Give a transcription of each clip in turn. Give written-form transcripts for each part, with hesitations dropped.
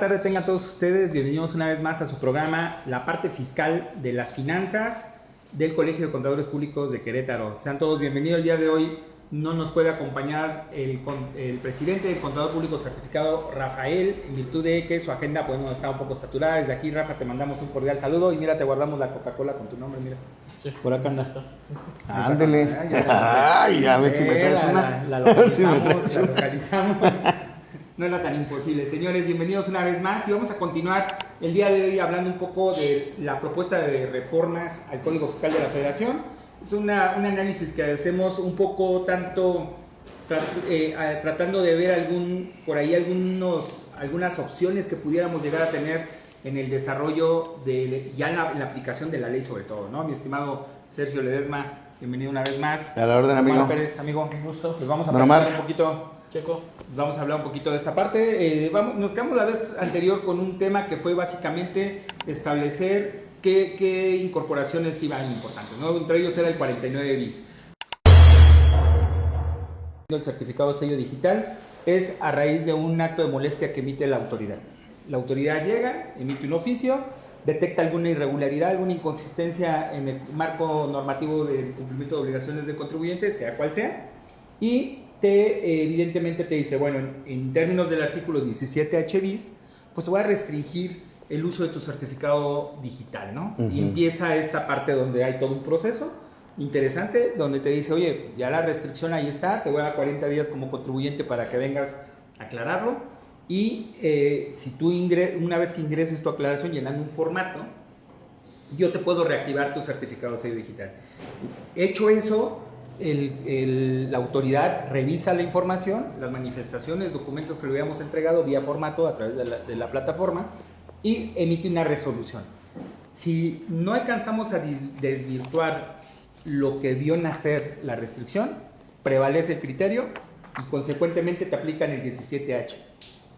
tarde tengan todos ustedes. Bienvenidos una vez más a su programa La parte fiscal de las finanzas del Colegio de Contadores Públicos de Querétaro. Sean todos bienvenidos. El día de hoy no nos puede acompañar el presidente del Contador Público Certificado, Rafael, en virtud de que su agenda está un poco saturada. Desde aquí, Rafa, te mandamos un cordial saludo y mira, te guardamos la Coca-Cola con tu nombre, mira. Sí. Por acá anda. Ándele. Ay, a ver si me traes una. La localizamos. No era tan imposible. Señores, bienvenidos una vez más y vamos a continuar el día de hoy hablando un poco de la propuesta de reformas al Código Fiscal de la Federación. Es un análisis que hacemos un poco tanto tratando de ver algunas opciones que pudiéramos llegar a tener en el desarrollo en la aplicación de la ley sobre todo, ¿no? Mi estimado Sergio Ledesma, bienvenido una vez más. A la orden, amigo. Omar Pérez, amigo, un gusto. Pues vamos a hablar un poquito. Checo. Vamos a hablar un poquito de esta parte. Nos quedamos la vez anterior con un tema que fue básicamente establecer qué incorporaciones iban importantes, ¿no? Entre ellos era el 49 bis. El certificado sello digital es a raíz de un acto de molestia que emite la autoridad. La autoridad llega, emite un oficio, detecta alguna irregularidad, alguna inconsistencia en el marco normativo del cumplimiento de obligaciones del contribuyente, sea cual sea, y evidentemente te dice, bueno, en términos del artículo 17H bis, pues te voy a restringir el uso de tu certificado digital, ¿no? Uh-huh. Y empieza esta parte donde hay todo un proceso interesante, donde te dice, oye, ya la restricción ahí está, te voy a dar 40 días como contribuyente para que vengas a aclararlo, y si tú una vez que ingreses tu aclaración llenando un formato, yo te puedo reactivar tu certificado sello digital. Hecho eso, la autoridad revisa la información, las manifestaciones, documentos que le habíamos entregado vía formato a través de la plataforma y emite una resolución. Si no alcanzamos a desvirtuar lo que vio nacer la restricción, prevalece el criterio y consecuentemente te aplican el 17H.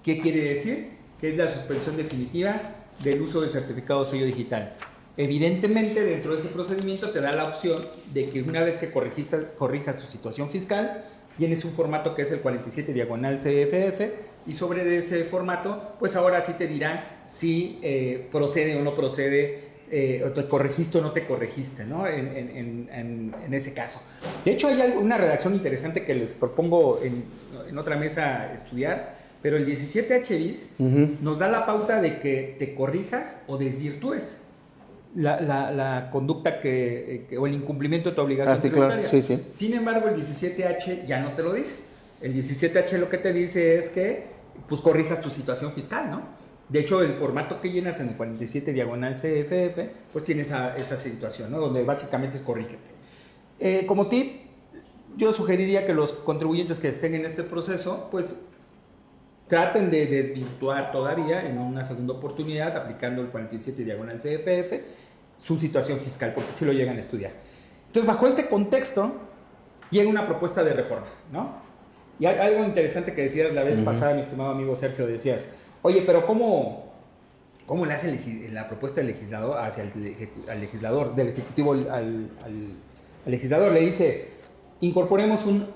¿Qué quiere decir? Que es la suspensión definitiva del uso del certificado sello digital. Evidentemente, dentro de ese procedimiento te da la opción de que una vez que corrijas tu situación fiscal, tienes un formato que es el 47/CFF y sobre ese formato, pues ahora sí te dirán si procede o no procede, o te corregiste o no te corregiste, ¿no? En ese caso. De hecho, hay una redacción interesante que les propongo en otra mesa estudiar, pero el 17H bis nos da la pauta de que te corrijas o desvirtúes la conducta o el incumplimiento de tu obligación tributaria. Claro. Sí. Sin embargo, el 17H ya no te lo dice. El 17H lo que te dice es que pues corrijas tu situación fiscal, ¿no? De hecho, el formato que llenas en el 47/CFF, pues tiene esa situación, ¿no? Donde básicamente es corrígete. Como tip, yo sugeriría que los contribuyentes que estén en este proceso, pues traten de desvirtuar todavía en una segunda oportunidad, aplicando el 47/CFF, su situación fiscal, porque sí lo llegan a estudiar. Entonces, bajo este contexto, llega una propuesta de reforma, ¿no? Y hay algo interesante que decías la vez pasada, mi estimado amigo Sergio, decías, oye, pero ¿cómo le hace la propuesta del legislador hacia al legislador, del ejecutivo al legislador? Le dice, incorporemos un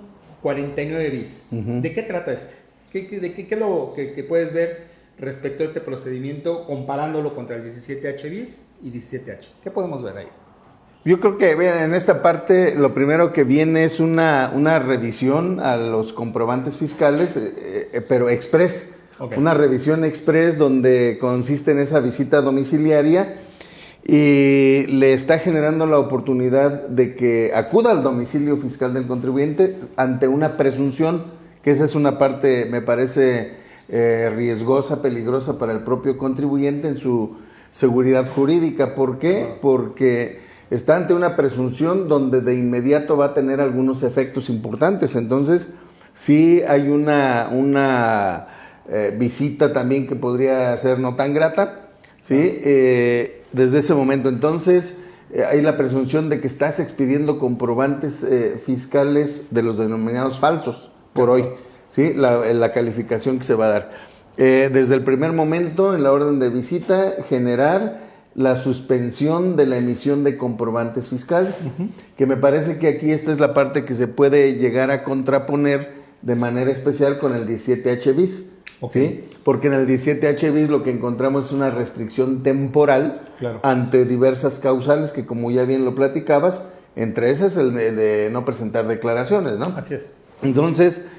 49 bis. ¿De qué trata este? ¿Qué es lo que puedes ver respecto a este procedimiento comparándolo contra el 17H bis y 17H? ¿Qué podemos ver ahí? Yo creo que en esta parte lo primero que viene es una revisión a los comprobantes fiscales, pero express. Okay. Una revisión express donde consiste en esa visita domiciliaria y le está generando la oportunidad de que acuda al domicilio fiscal del contribuyente ante una presunción, que esa es una parte, me parece, riesgosa, peligrosa para el propio contribuyente en su seguridad jurídica. ¿Por qué? Porque está ante una presunción donde de inmediato va a tener algunos efectos importantes. Entonces, sí hay una visita también que podría ser no tan grata, ¿sí? Desde ese momento, entonces, hay la presunción de que estás expidiendo comprobantes fiscales de los denominados falsos, por hoy, ¿sí? La calificación que se va a dar. Desde el primer momento, en la orden de visita, generar la suspensión de la emisión de comprobantes fiscales, que me parece que aquí esta es la parte que se puede llegar a contraponer de manera especial con el 17H bis. ¿Sí? Porque en el 17H bis lo que encontramos es una restricción temporal ante diversas causales que, como ya bien lo platicabas, entre esas el de no presentar declaraciones, ¿no? Así es. Entonces,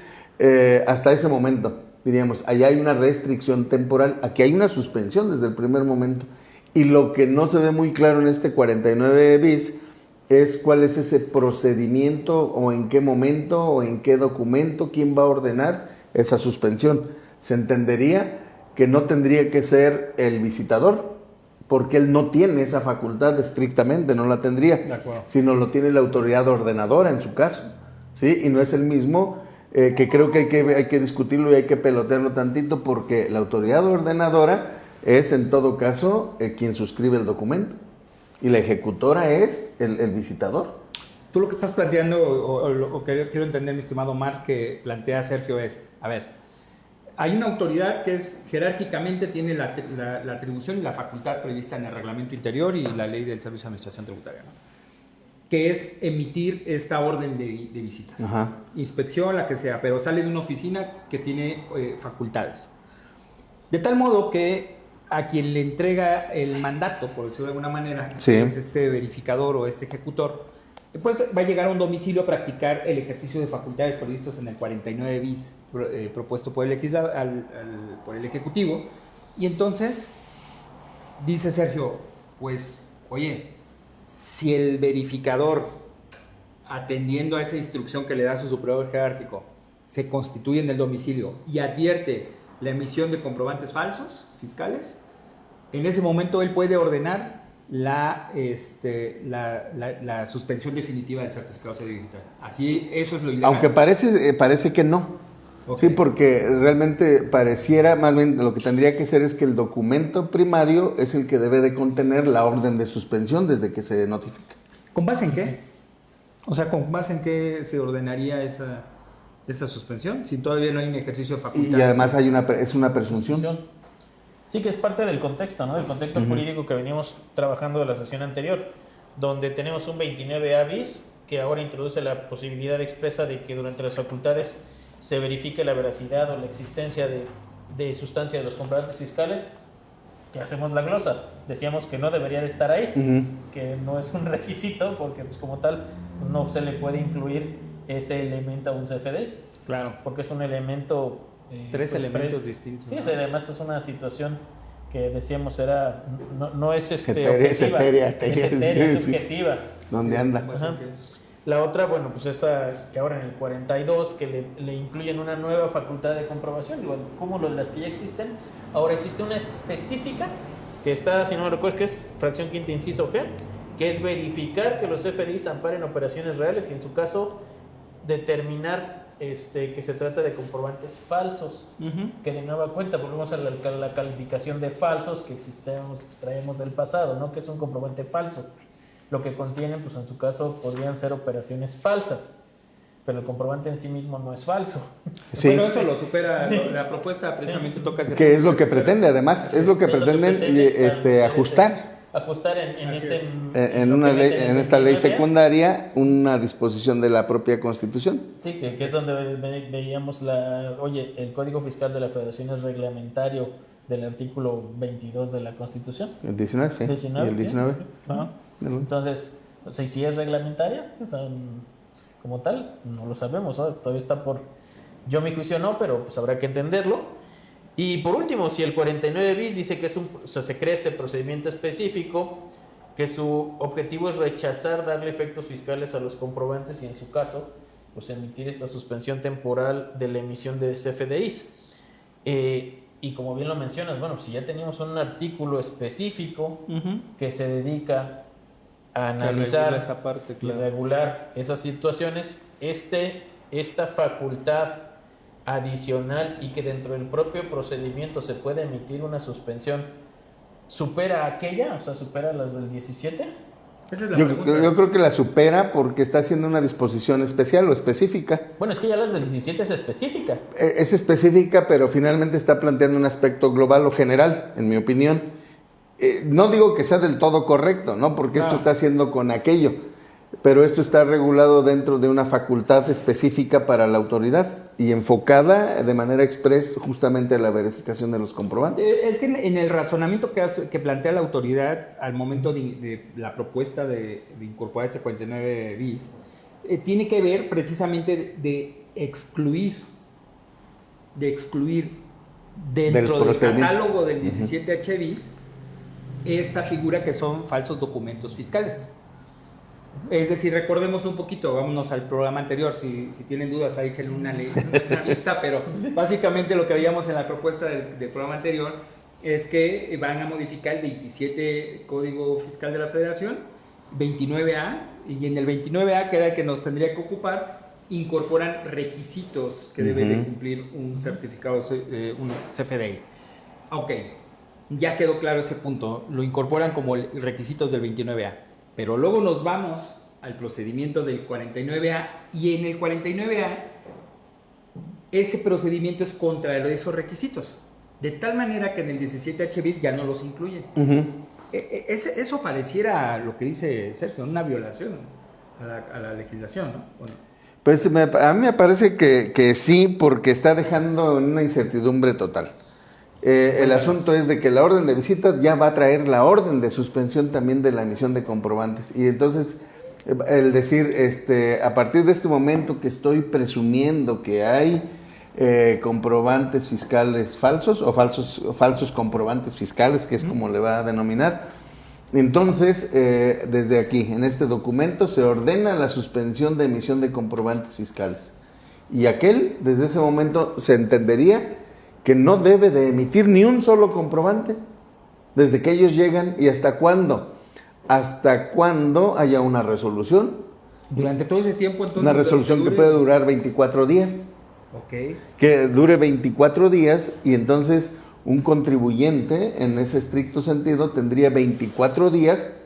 hasta ese momento, diríamos, allá hay una restricción temporal, aquí hay una suspensión desde el primer momento. Y lo que no se ve muy claro en este 49 bis es cuál es ese procedimiento o en qué momento o en qué documento, quién va a ordenar esa suspensión. Se entendería que no tendría que ser el visitador, porque él no tiene esa facultad estrictamente, no la tendría, sino lo tiene la autoridad ordenadora en su caso, ¿sí? Y no es el mismo, que creo que hay que discutirlo y hay que pelotearlo tantito, porque la autoridad ordenadora es en todo caso quien suscribe el documento y la ejecutora es el visitador. Tú lo que estás planteando, o que quiero entender, mi estimado Omar, que plantea Sergio es, a ver, hay una autoridad que es jerárquicamente tiene la atribución y la facultad prevista en el reglamento interior y la ley del Servicio de Administración Tributaria, ¿no? Que es emitir esta orden de visitas. Ajá. Inspección, la que sea, pero sale de una oficina que tiene facultades. De tal modo que a quien le entrega el mandato, por decirlo de alguna manera, sí, que es este verificador o este ejecutor, después va a llegar a un domicilio a practicar el ejercicio de facultades previstos en el 49 bis propuesto por el por el Ejecutivo. Y entonces dice Sergio, pues, oye, si el verificador, atendiendo a esa instrucción que le da su superior jerárquico, se constituye en el domicilio y advierte la emisión de comprobantes falsos fiscales, en ese momento él puede ordenar la suspensión definitiva del certificado cero digital. Así, eso es lo ilegal. Aunque parece que no. Okay. Sí, porque realmente pareciera, más bien lo que tendría que ser es que el documento primario es el que debe de contener la orden de suspensión desde que se notifica. ¿Con base en qué? O sea, ¿con base en qué se ordenaría esa suspensión? Si todavía no hay un ejercicio de facultades. Y además es una presunción. Sí, que es parte del contexto, ¿no? Del contexto jurídico que veníamos trabajando de la sesión anterior, donde tenemos un 29A bis que ahora introduce la posibilidad expresa de que durante las facultades se verifique la veracidad o la existencia de sustancia de los comprobantes fiscales, que hacemos la glosa. Decíamos que no debería de estar ahí, que no es un requisito, porque pues como tal no se le puede incluir ese elemento a un CFDI. Claro. Porque es un elemento... Tres elementos distintos. Sí, ¿no? Además es una situación que decíamos no es es etérea, es subjetiva. ¿Dónde anda? Ajá. La otra, bueno, pues esa que ahora en el 42, que le incluyen una nueva facultad de comprobación, igual como las que ya existen, ahora existe una específica que está, si no me recuerdo, que es fracción quinta inciso G, que es verificar que los FDIs amparen operaciones reales y en su caso determinar que se trata de comprobantes falsos, que de nueva cuenta volvemos a la calificación de falsos que traemos del pasado, ¿no? Que es un comprobante falso. Lo que contienen, pues en su caso, podrían ser operaciones falsas, pero el comprobante en sí mismo no es falso. Sí. Bueno, eso lo supera, sí. La propuesta precisamente toca ese... Que es lo que pretende, además, es lo que pretenden ajustar. Ajustar en esta ley secundaria una disposición de la propia Constitución. Sí, que es donde veíamos el Código Fiscal de la Federación es reglamentario del artículo 22 de la Constitución. El 19, sí. 19, y el 19. Sí. Entonces, o sea, si es reglamentaria, o sea, como tal, no lo sabemos, ¿no? Todavía está yo mi juicio no, pero pues habrá que entenderlo. Y por último, si el 49 bis dice que se crea este procedimiento específico, que su objetivo es rechazar darle efectos fiscales a los comprobantes y en su caso, pues emitir esta suspensión temporal de la emisión de CFDIs. Y como bien lo mencionas, bueno, si ya tenemos un artículo específico que se dedica a analizar esa parte, claro, y regular esas situaciones, esta facultad adicional y que dentro del propio procedimiento se puede emitir una suspensión, ¿supera aquella? O sea, ¿supera las del 17? Esa es la yo creo que la supera porque está haciendo una disposición especial o específica. Bueno, es que ya las del 17 es específica. Es específica, pero finalmente está planteando un aspecto global o general, en mi opinión. No digo que sea del todo correcto, ¿no? Porque esto está haciendo con aquello. pero esto está regulado dentro de una facultad específica para la autoridad y enfocada de manera express justamente a la verificación de los comprobantes. Es que en el razonamiento que plantea la autoridad al momento de la propuesta de incorporar este 49 bis, tiene que ver precisamente de excluir dentro del catálogo del 17H bis esta figura que son falsos documentos fiscales. Es decir, recordemos un poquito, vámonos al programa anterior, si tienen dudas ahí échenle una vista, pero básicamente lo que veíamos en la propuesta del programa anterior es que van a modificar el 27 Código Fiscal de la Federación, 29A, y en el 29A, que era el que nos tendría que ocupar, incorporan requisitos que debe de cumplir un certificado, un CFDI. Ok, ya quedó claro ese punto, lo incorporan como requisitos del 29A. Pero luego nos vamos al procedimiento del 49A y en el 49A ese procedimiento es contra esos requisitos. De tal manera que en el 17H bis ya no los incluyen. Eso pareciera lo que dice Sergio, una violación a la legislación, ¿no? Bueno. Pues a mí me parece que sí, porque está dejando en una incertidumbre total. El asunto es de que la orden de visita ya va a traer la orden de suspensión también de la emisión de comprobantes. Y entonces, el decir, a partir de este momento que estoy presumiendo que hay comprobantes fiscales falsos o falsos comprobantes fiscales, que es como le va a denominar, entonces, desde aquí, en este documento, se ordena la suspensión de emisión de comprobantes fiscales. Y desde ese momento, se entendería que no debe de emitir ni un solo comprobante desde que ellos llegan y hasta cuándo haya una resolución. Durante todo ese tiempo, entonces. Una resolución que puede durar 24 días. Ok. Que dure 24 días y entonces un contribuyente, en ese estricto sentido, tendría 24 días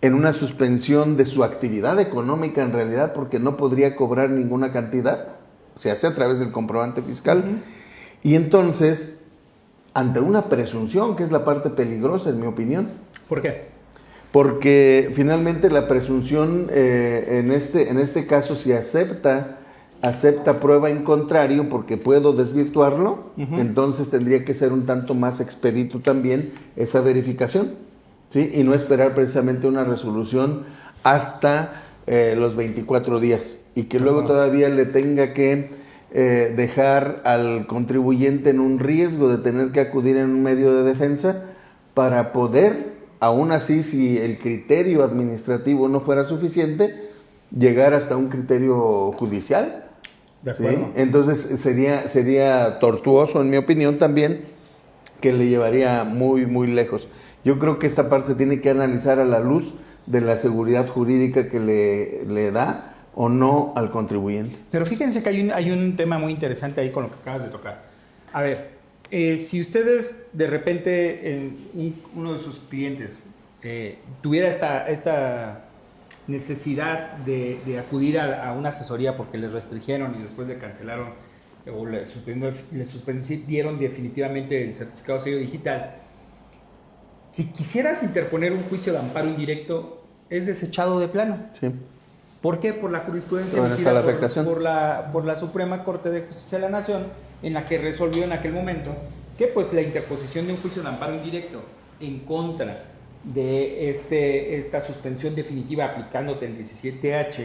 en una suspensión de su actividad económica en realidad, porque no podría cobrar ninguna cantidad. Se hace a través del comprobante fiscal. Y entonces, ante una presunción, que es la parte peligrosa, en mi opinión. ¿Por qué? Porque finalmente la presunción, en este caso, si acepta prueba en contrario, porque puedo desvirtuarlo, entonces tendría que ser un tanto más expedito también esa verificación, ¿sí? Y no esperar precisamente una resolución hasta los 24 días, y que luego todavía le tenga que dejar al contribuyente en un riesgo de tener que acudir en un medio de defensa para poder, aún así, si el criterio administrativo no fuera suficiente, llegar hasta un criterio judicial. De acuerdo. ¿Sí? Entonces sería tortuoso, en mi opinión, también, que le llevaría muy, muy lejos. Yo creo que esta parte se tiene que analizar a la luz de la seguridad jurídica que le da o no al contribuyente. Pero fíjense que hay un tema muy interesante ahí con lo que acabas de tocar. A ver, si ustedes de repente uno de sus clientes tuviera esta necesidad de acudir a una asesoría porque les restringieron y después le cancelaron o le suspendieron definitivamente el certificado de sello digital, si quisieras interponer un juicio de amparo indirecto, es desechado de plano. Sí. ¿Por qué? Por la jurisprudencia emitida por la Suprema Corte de Justicia de la Nación, en la que resolvió en aquel momento que pues la interposición de un juicio de amparo indirecto en contra de esta suspensión definitiva aplicándote el 17H,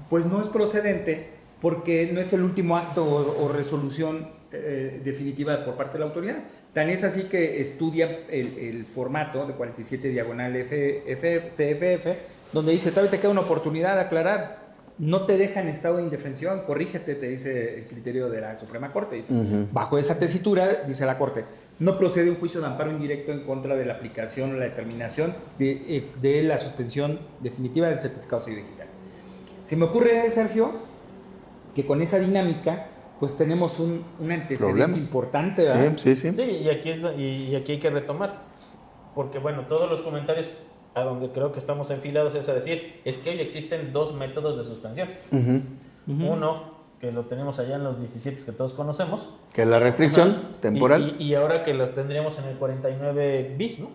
pues no es procedente porque no es el último acto o resolución definitiva por parte de la autoridad. Tan es así que estudia el formato de 47 diagonal CFF, donde dice, todavía te queda una oportunidad de aclarar, no te deja en estado de indefensión, corrígete, te dice el criterio de la Suprema Corte. Dice, bajo esa tesitura, dice la Corte, no procede un juicio de amparo indirecto en contra de la aplicación o la determinación de la suspensión definitiva del certificado de sello digital. Se me ocurre, Sergio, que con esa dinámica pues tenemos un antecedente importante, ¿verdad? Sí. Sí, y aquí hay que retomar, porque bueno, todos los comentarios a donde creo que estamos enfilados es a decir, es que hoy existen dos métodos de suspensión. Uno, que lo tenemos allá en los 17 que todos conocemos. Que es la restricción temporal. Y ahora que los tendríamos en el 49 bis, ¿no?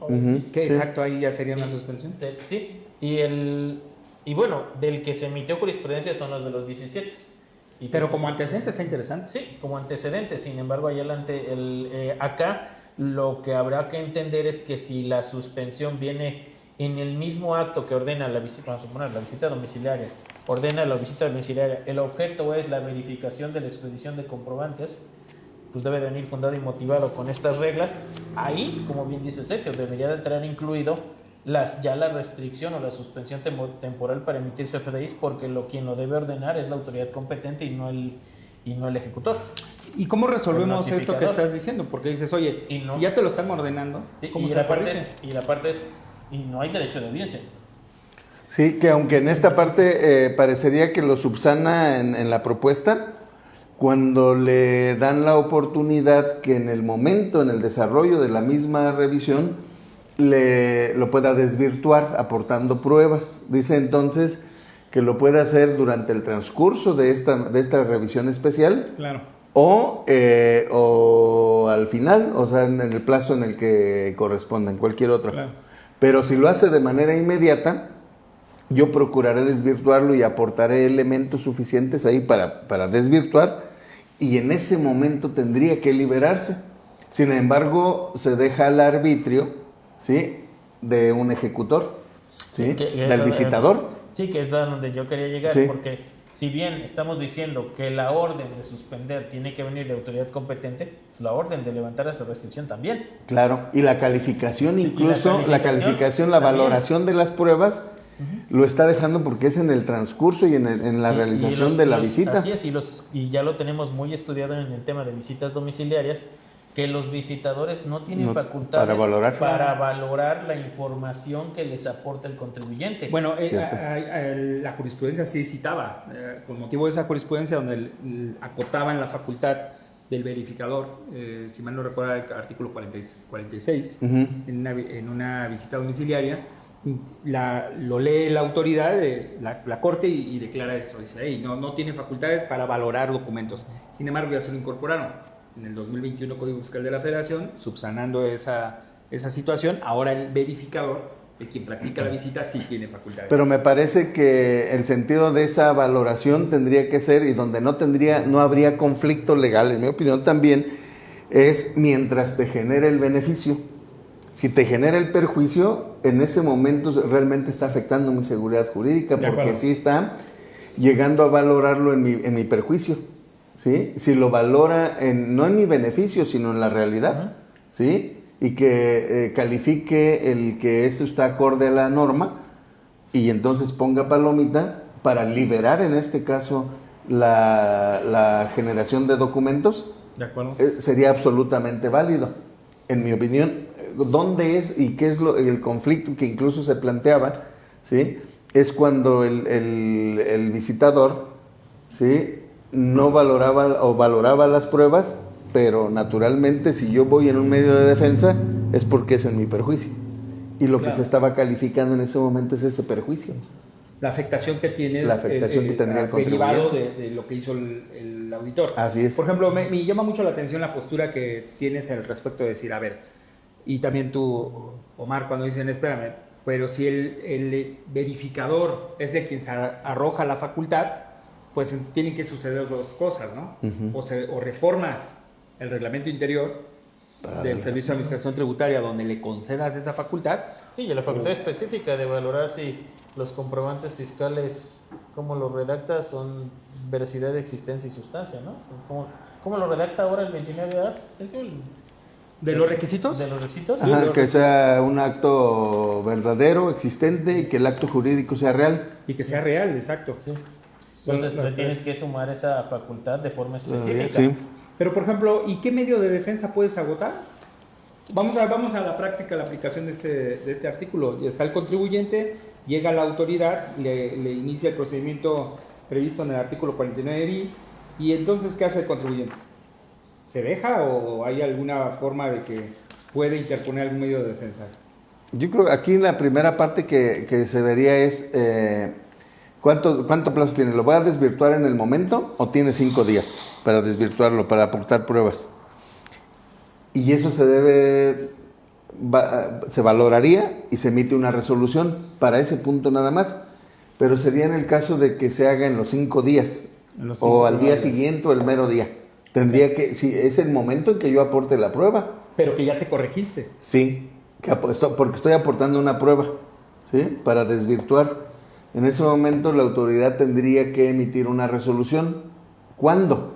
Que exacto, ahí ya sería una suspensión. Sí, y el Y bueno, del que se emitió jurisprudencia son los de los 17. Pero como antecedente está interesante. Sí, como antecedente. Sin embargo, ahí adelante, acá lo que habrá que entender es que si la suspensión viene en el mismo acto que ordena la visita, vamos a suponer, la visita domiciliaria, ordena la visita domiciliaria, el objeto es la verificación de la expedición de comprobantes, pues debe de venir fundado y motivado con estas reglas. Ahí, como bien dice Sergio, debería de traer incluido ya la restricción o la suspensión temporal para emitir CFDIs, porque quien lo debe ordenar es la autoridad competente y no el ejecutor. ¿Y cómo resolvemos esto que estás diciendo? Porque dices, oye, si ya te lo están ordenando, ¿cómo se corrige? Y la parte es, y no hay derecho de audiencia. Sí, que aunque en esta parte parecería que lo subsana en la propuesta, cuando le dan la oportunidad que en el momento, en el desarrollo de la misma revisión, lo pueda desvirtuar aportando pruebas. Dice entonces que lo puede hacer durante el transcurso de esta revisión especial. Claro. O al final, o sea, en el plazo en el que corresponda, en cualquier otro. Claro. Pero si lo hace de manera inmediata, yo procuraré desvirtuarlo y aportaré elementos suficientes ahí para desvirtuar, y en ese momento tendría que liberarse. Sin embargo, se deja al arbitrio, ¿sí?, de un ejecutor, ¿sí?, del visitador. Sí, que es donde yo quería llegar, Sí. porque si bien estamos diciendo que la orden de suspender tiene que venir de autoridad competente, pues la orden de levantar esa restricción también. Claro, y la calificación, Sí, incluso y la calificación la también. valoración de las pruebas, lo está dejando porque es en el transcurso y en la realización de la visita. Así es, y ya lo tenemos muy estudiado en el tema de visitas domiciliarias, que los visitadores no tienen facultades para valorar la información que les aporta el contribuyente. Bueno, la jurisprudencia sí citaba, con motivo de esa jurisprudencia donde acotaban la facultad del verificador, si mal no recuerdo, el artículo 46, en una visita domiciliaria, lo lee la autoridad, la corte, y declara esto. Dice, hey, no tiene facultades para valorar documentos. Sin embargo, ya se lo incorporaron en el 2021 Código Fiscal de la Federación, subsanando esa situación. Ahora el verificador, el quien practica la visita, sí tiene facultades. Pero me parece que el sentido de esa valoración tendría que ser, y donde no habría conflicto legal, en mi opinión también, es mientras te genere el beneficio. Si te genera el perjuicio, en ese momento realmente está afectando mi seguridad jurídica, porque sí está llegando a valorarlo en mi perjuicio. ¿Sí? Si lo valora no en mi beneficio, sino en la realidad, ¿sí?, y que califique el que eso está acorde a la norma, y entonces ponga palomita para liberar, en este caso, la generación de documentos, ¿de acuerdo? Sería absolutamente válido. En mi opinión, ¿dónde es y qué es el conflicto que incluso se planteaba? ¿Sí? Es cuando el visitador, ¿sí?, no valoraba o valoraba las pruebas, pero naturalmente si yo voy en un medio de defensa es porque es en mi perjuicio. Y lo que se estaba calificando en ese momento es ese perjuicio. La afectación que tienes, la afectación que tendría el contribuyente, derivado de lo que hizo el auditor. Así es. Por ejemplo, me llama mucho la atención la postura que tienes al respecto de decir, a ver, y también tú, Omar, cuando dicen, espérame, pero si el verificador es de quien se arroja la facultad, pues tienen que suceder dos cosas, ¿no? O reformas el reglamento interior del Servicio de Administración Tributaria donde le concedas esa facultad. Sí, y la facultad específica de valorar si los comprobantes fiscales, como lo redacta, son veracidad de existencia y sustancia, ¿no? ¿Cómo lo redacta ahora el 29 de edad, Sergio? ¿De los requisitos? De los requisitos. Ajá, que sea un acto verdadero, existente, y que el acto jurídico sea real. Y que sea real, exacto. Sí. Entonces le tienes que sumar esa facultad de forma específica. Sí. Pero, por ejemplo, ¿y qué medio de defensa puedes agotar? Vamos a la práctica, la aplicación de este artículo. Está el contribuyente, llega la autoridad, le inicia el procedimiento previsto en el artículo 49 bis, y entonces, ¿qué hace el contribuyente? ¿Se deja o hay alguna forma de que puede interponer algún medio de defensa? Yo creo que aquí la primera parte que se vería es ¿cuánto plazo tiene? ¿Lo va a desvirtuar en el momento o tiene 5 días para desvirtuarlo, para aportar pruebas? Y eso se valoraría y se emite una resolución para ese punto nada más. pero sería en el caso de que se haga en los 5 días, o al día siguiente o el mero día. Tendría que, si es el momento en que yo aporte la prueba. Pero que ya te corregiste. Sí, porque estoy aportando una prueba, ¿sí? Para desvirtuar. En ese momento la autoridad tendría que emitir una resolución. ¿Cuándo?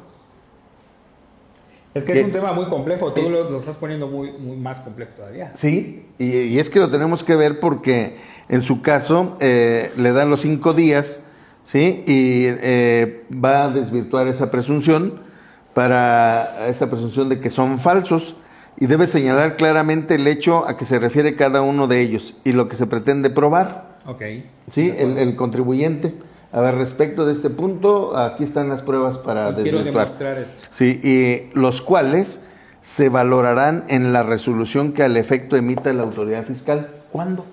Es que es un tema muy complejo, tú lo estás poniendo muy más complejo todavía. Sí, y es que lo tenemos que ver porque en su caso le dan los 5 días, ¿sí? Y va a desvirtuar esa presunción de que son falsos, y debe señalar claramente el hecho a que se refiere cada uno de ellos y lo que se pretende probar. Ok. Sí, el contribuyente. A ver, respecto de este punto, aquí están las pruebas para Quiero desvirtuar. demostrar esto. Sí, y los cuales se valorarán en la resolución que al efecto emita la autoridad fiscal. ¿Cuándo?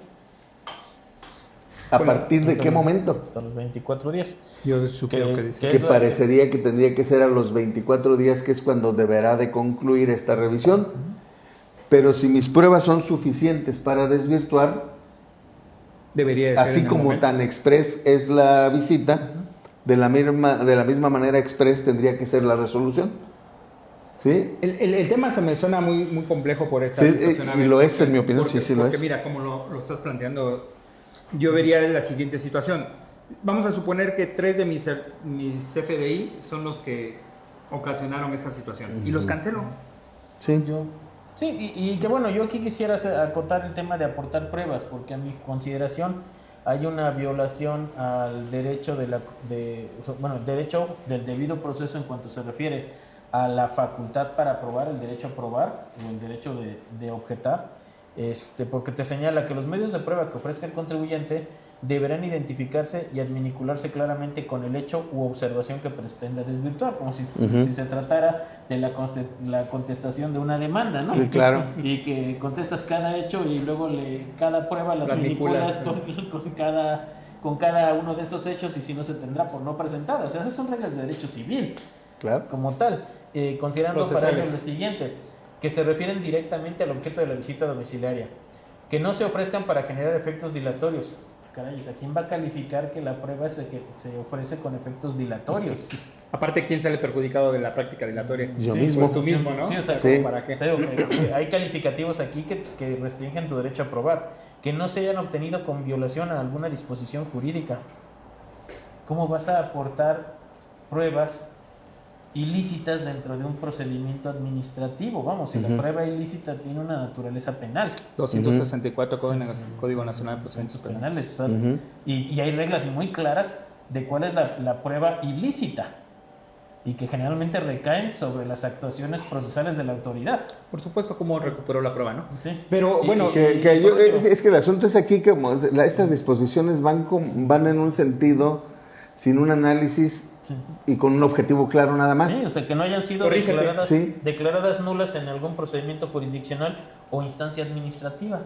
¿A partir de qué momento? Hasta los 24 días. Yo supongo que dice. Que parecería que tendría que ser a los 24 días, que es cuando deberá de concluir esta revisión. Pero si mis pruebas son suficientes para desvirtuar, Debería de ser así en el como momento. tan express es la visita, de la misma manera express tendría que ser la resolución. ¿Sí? El tema se me suena muy complejo por esta Sí, situación. y lo es, en mi opinión, porque, sí lo porque es. mira, como lo estás planteando, yo vería la siguiente situación. Vamos a suponer que 3 de mis CFDI son los que ocasionaron esta situación. Y los cancelo. Sí. Sí, y que bueno, yo aquí quisiera acotar el tema de aportar pruebas, porque a mi consideración hay una violación al derecho el derecho del debido proceso en cuanto se refiere a la facultad para aprobar, el derecho a probar o el derecho de objetar, porque te señala que los medios de prueba que ofrezca el contribuyente deberán identificarse y adminicularse claramente con el hecho u observación que pretenda desvirtuar, como si se tratara de la contestación de una demanda, ¿no? Sí, claro. Y que contestas cada hecho y luego cada prueba la adminiculas con cada uno de esos hechos, y si no, se tendrá por no presentada. O sea, esas son reglas de derecho civil, Claro. como tal. Considerando para Procesales. ello lo siguiente, que se refieren directamente al objeto de la visita domiciliaria, que no se ofrezcan para generar efectos dilatorios. Caray, ¿a quién va a calificar que la prueba se ofrece con efectos dilatorios? Aparte, ¿quién sale perjudicado de la práctica dilatoria? Yo Sí, mismo. Pues tú mismo, ¿no? Sí, o sea, Sí. ¿para qué? te digo que hay calificativos aquí que restringen tu derecho a probar, que no se hayan obtenido con violación a alguna disposición jurídica. ¿Cómo vas a aportar pruebas ilícitas dentro de un procedimiento administrativo? Vamos, si la prueba ilícita tiene una naturaleza penal. 264 Código Nacional de Procedimientos Penales. O sea, y hay reglas muy claras de cuál es la prueba ilícita, y que generalmente recaen sobre las actuaciones procesales de la autoridad. Por supuesto, cómo recuperó la prueba, ¿no? Sí. Pero bueno, Es que el asunto es aquí que estas disposiciones van en un sentido sin un análisis Sí. y con un objetivo claro nada más. Sí, o sea, que no hayan sido Corrígete. Sí. declaradas nulas en algún procedimiento jurisdiccional o instancia administrativa.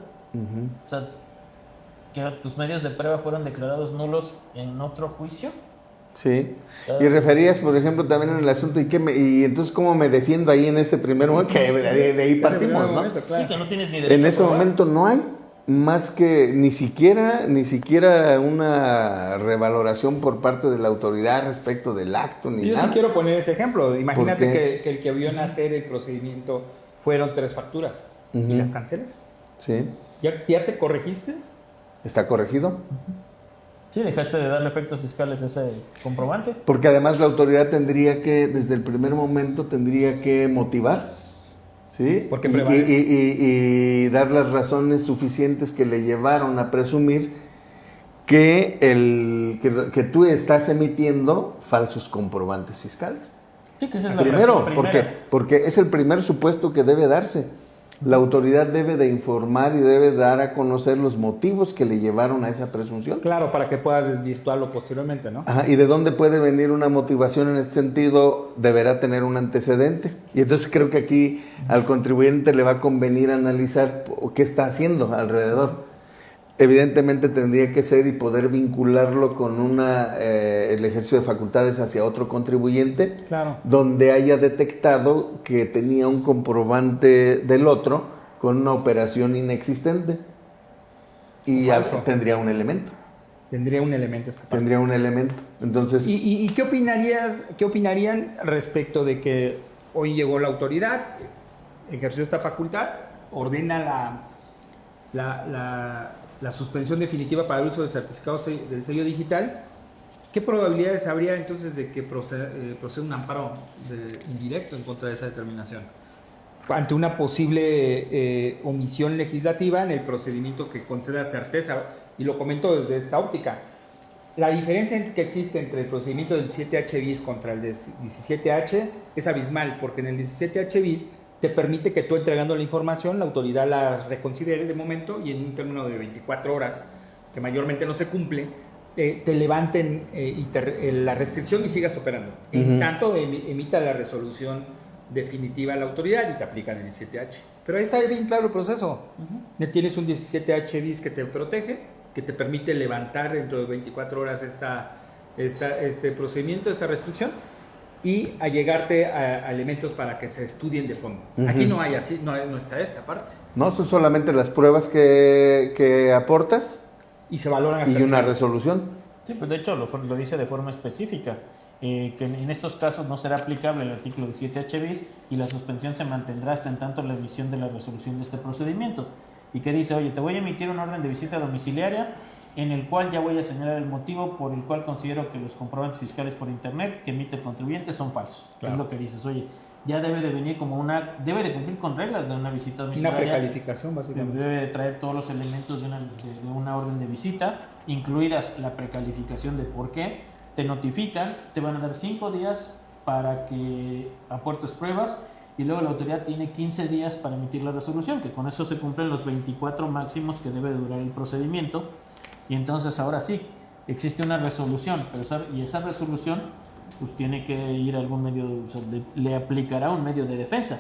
O sea, que tus medios de prueba fueron declarados nulos en otro juicio. Sí. Y referías, por ejemplo, también en el asunto, y entonces cómo me defiendo ahí en ese primer momento, que de ahí partimos, ¿no? Sí, que no tienes ni derecho En a ese probar. momento no hay más que ni siquiera una revaloración por parte de la autoridad respecto del acto ni yo nada. sí quiero poner ese ejemplo. Imagínate ¿Por qué? que el que vio nacer el procedimiento fueron 3 facturas y las cancelas. Sí. ¿Ya te corregiste? ¿Está corregido? Sí, dejaste de darle efectos fiscales a ese comprobante. Porque además la autoridad tendría que, desde el primer momento, tendría que motivar, ¿sí? Porque y prevalece. dar las razones suficientes que le llevaron a presumir que tú estás emitiendo falsos comprobantes fiscales. Sí, que esa es la Primero, razón porque es el primer supuesto que debe darse. La autoridad debe de informar y debe dar a conocer los motivos que le llevaron a esa presunción. Claro, para que puedas desvirtuarlo posteriormente, ¿no? Ajá, ¿y de dónde puede venir una motivación en ese sentido? Deberá tener un antecedente. Y entonces creo que aquí al contribuyente le va a convenir analizar qué está haciendo alrededor. Evidentemente tendría que ser y poder vincularlo con el ejercicio de facultades hacia otro contribuyente, Claro. donde haya detectado que tenía un comprobante del otro con una operación inexistente y ya Falso. tendría un elemento. Tendría un elemento esta parte. Tendría un elemento. Entonces... ¿Y qué opinarían respecto de que hoy llegó la autoridad, ejerció esta facultad, ordena la suspensión definitiva para el uso de certificados del sello digital? ¿Qué probabilidades habría entonces de que proceda un amparo indirecto en contra de esa determinación? Ante una posible omisión legislativa en el procedimiento que conceda certeza, y lo comento desde esta óptica. La diferencia que existe entre el procedimiento del 17H bis contra el del 17H es abismal, porque en el 17H bis te permite que tú, entregando la información, la autoridad la reconsidere de momento y en un término de 24 horas, que mayormente no se cumple, te levanten la restricción y sigas operando. En tanto emita la resolución definitiva a la autoridad y te aplican el 17H. Pero ahí está bien claro el proceso. Tienes un 17H bis que te protege, que te permite levantar dentro de 24 horas este procedimiento, esta restricción, y a llegarte a elementos para que se estudien de fondo. Aquí no hay así, no está esta parte. No, son solamente las pruebas que aportas y se valoran y una resolución. Sí, pues de hecho lo dice de forma específica, que en estos casos no será aplicable el artículo 17H bis y la suspensión se mantendrá hasta en tanto la emisión de la resolución de este procedimiento. Y que dice, oye, te voy a emitir una orden de visita domiciliaria en el cual ya voy a señalar el motivo por el cual considero que los comprobantes fiscales por internet que emite el contribuyente son falsos. Claro. Es lo que dices, oye, ya debe de venir debe de cumplir con reglas de una visita domiciliaria. Una precalificación, básicamente. Debe de traer todos los elementos de una orden de visita, incluidas la precalificación de por qué. Te notifican, te van a dar 5 días para que aportes pruebas, y luego la autoridad tiene 15 días para emitir la resolución, que con eso se cumplen los 24 máximos que debe durar el procedimiento. Y entonces ahora sí, existe una resolución, y esa resolución pues tiene que ir a algún medio, o sea, le aplicará un medio de defensa.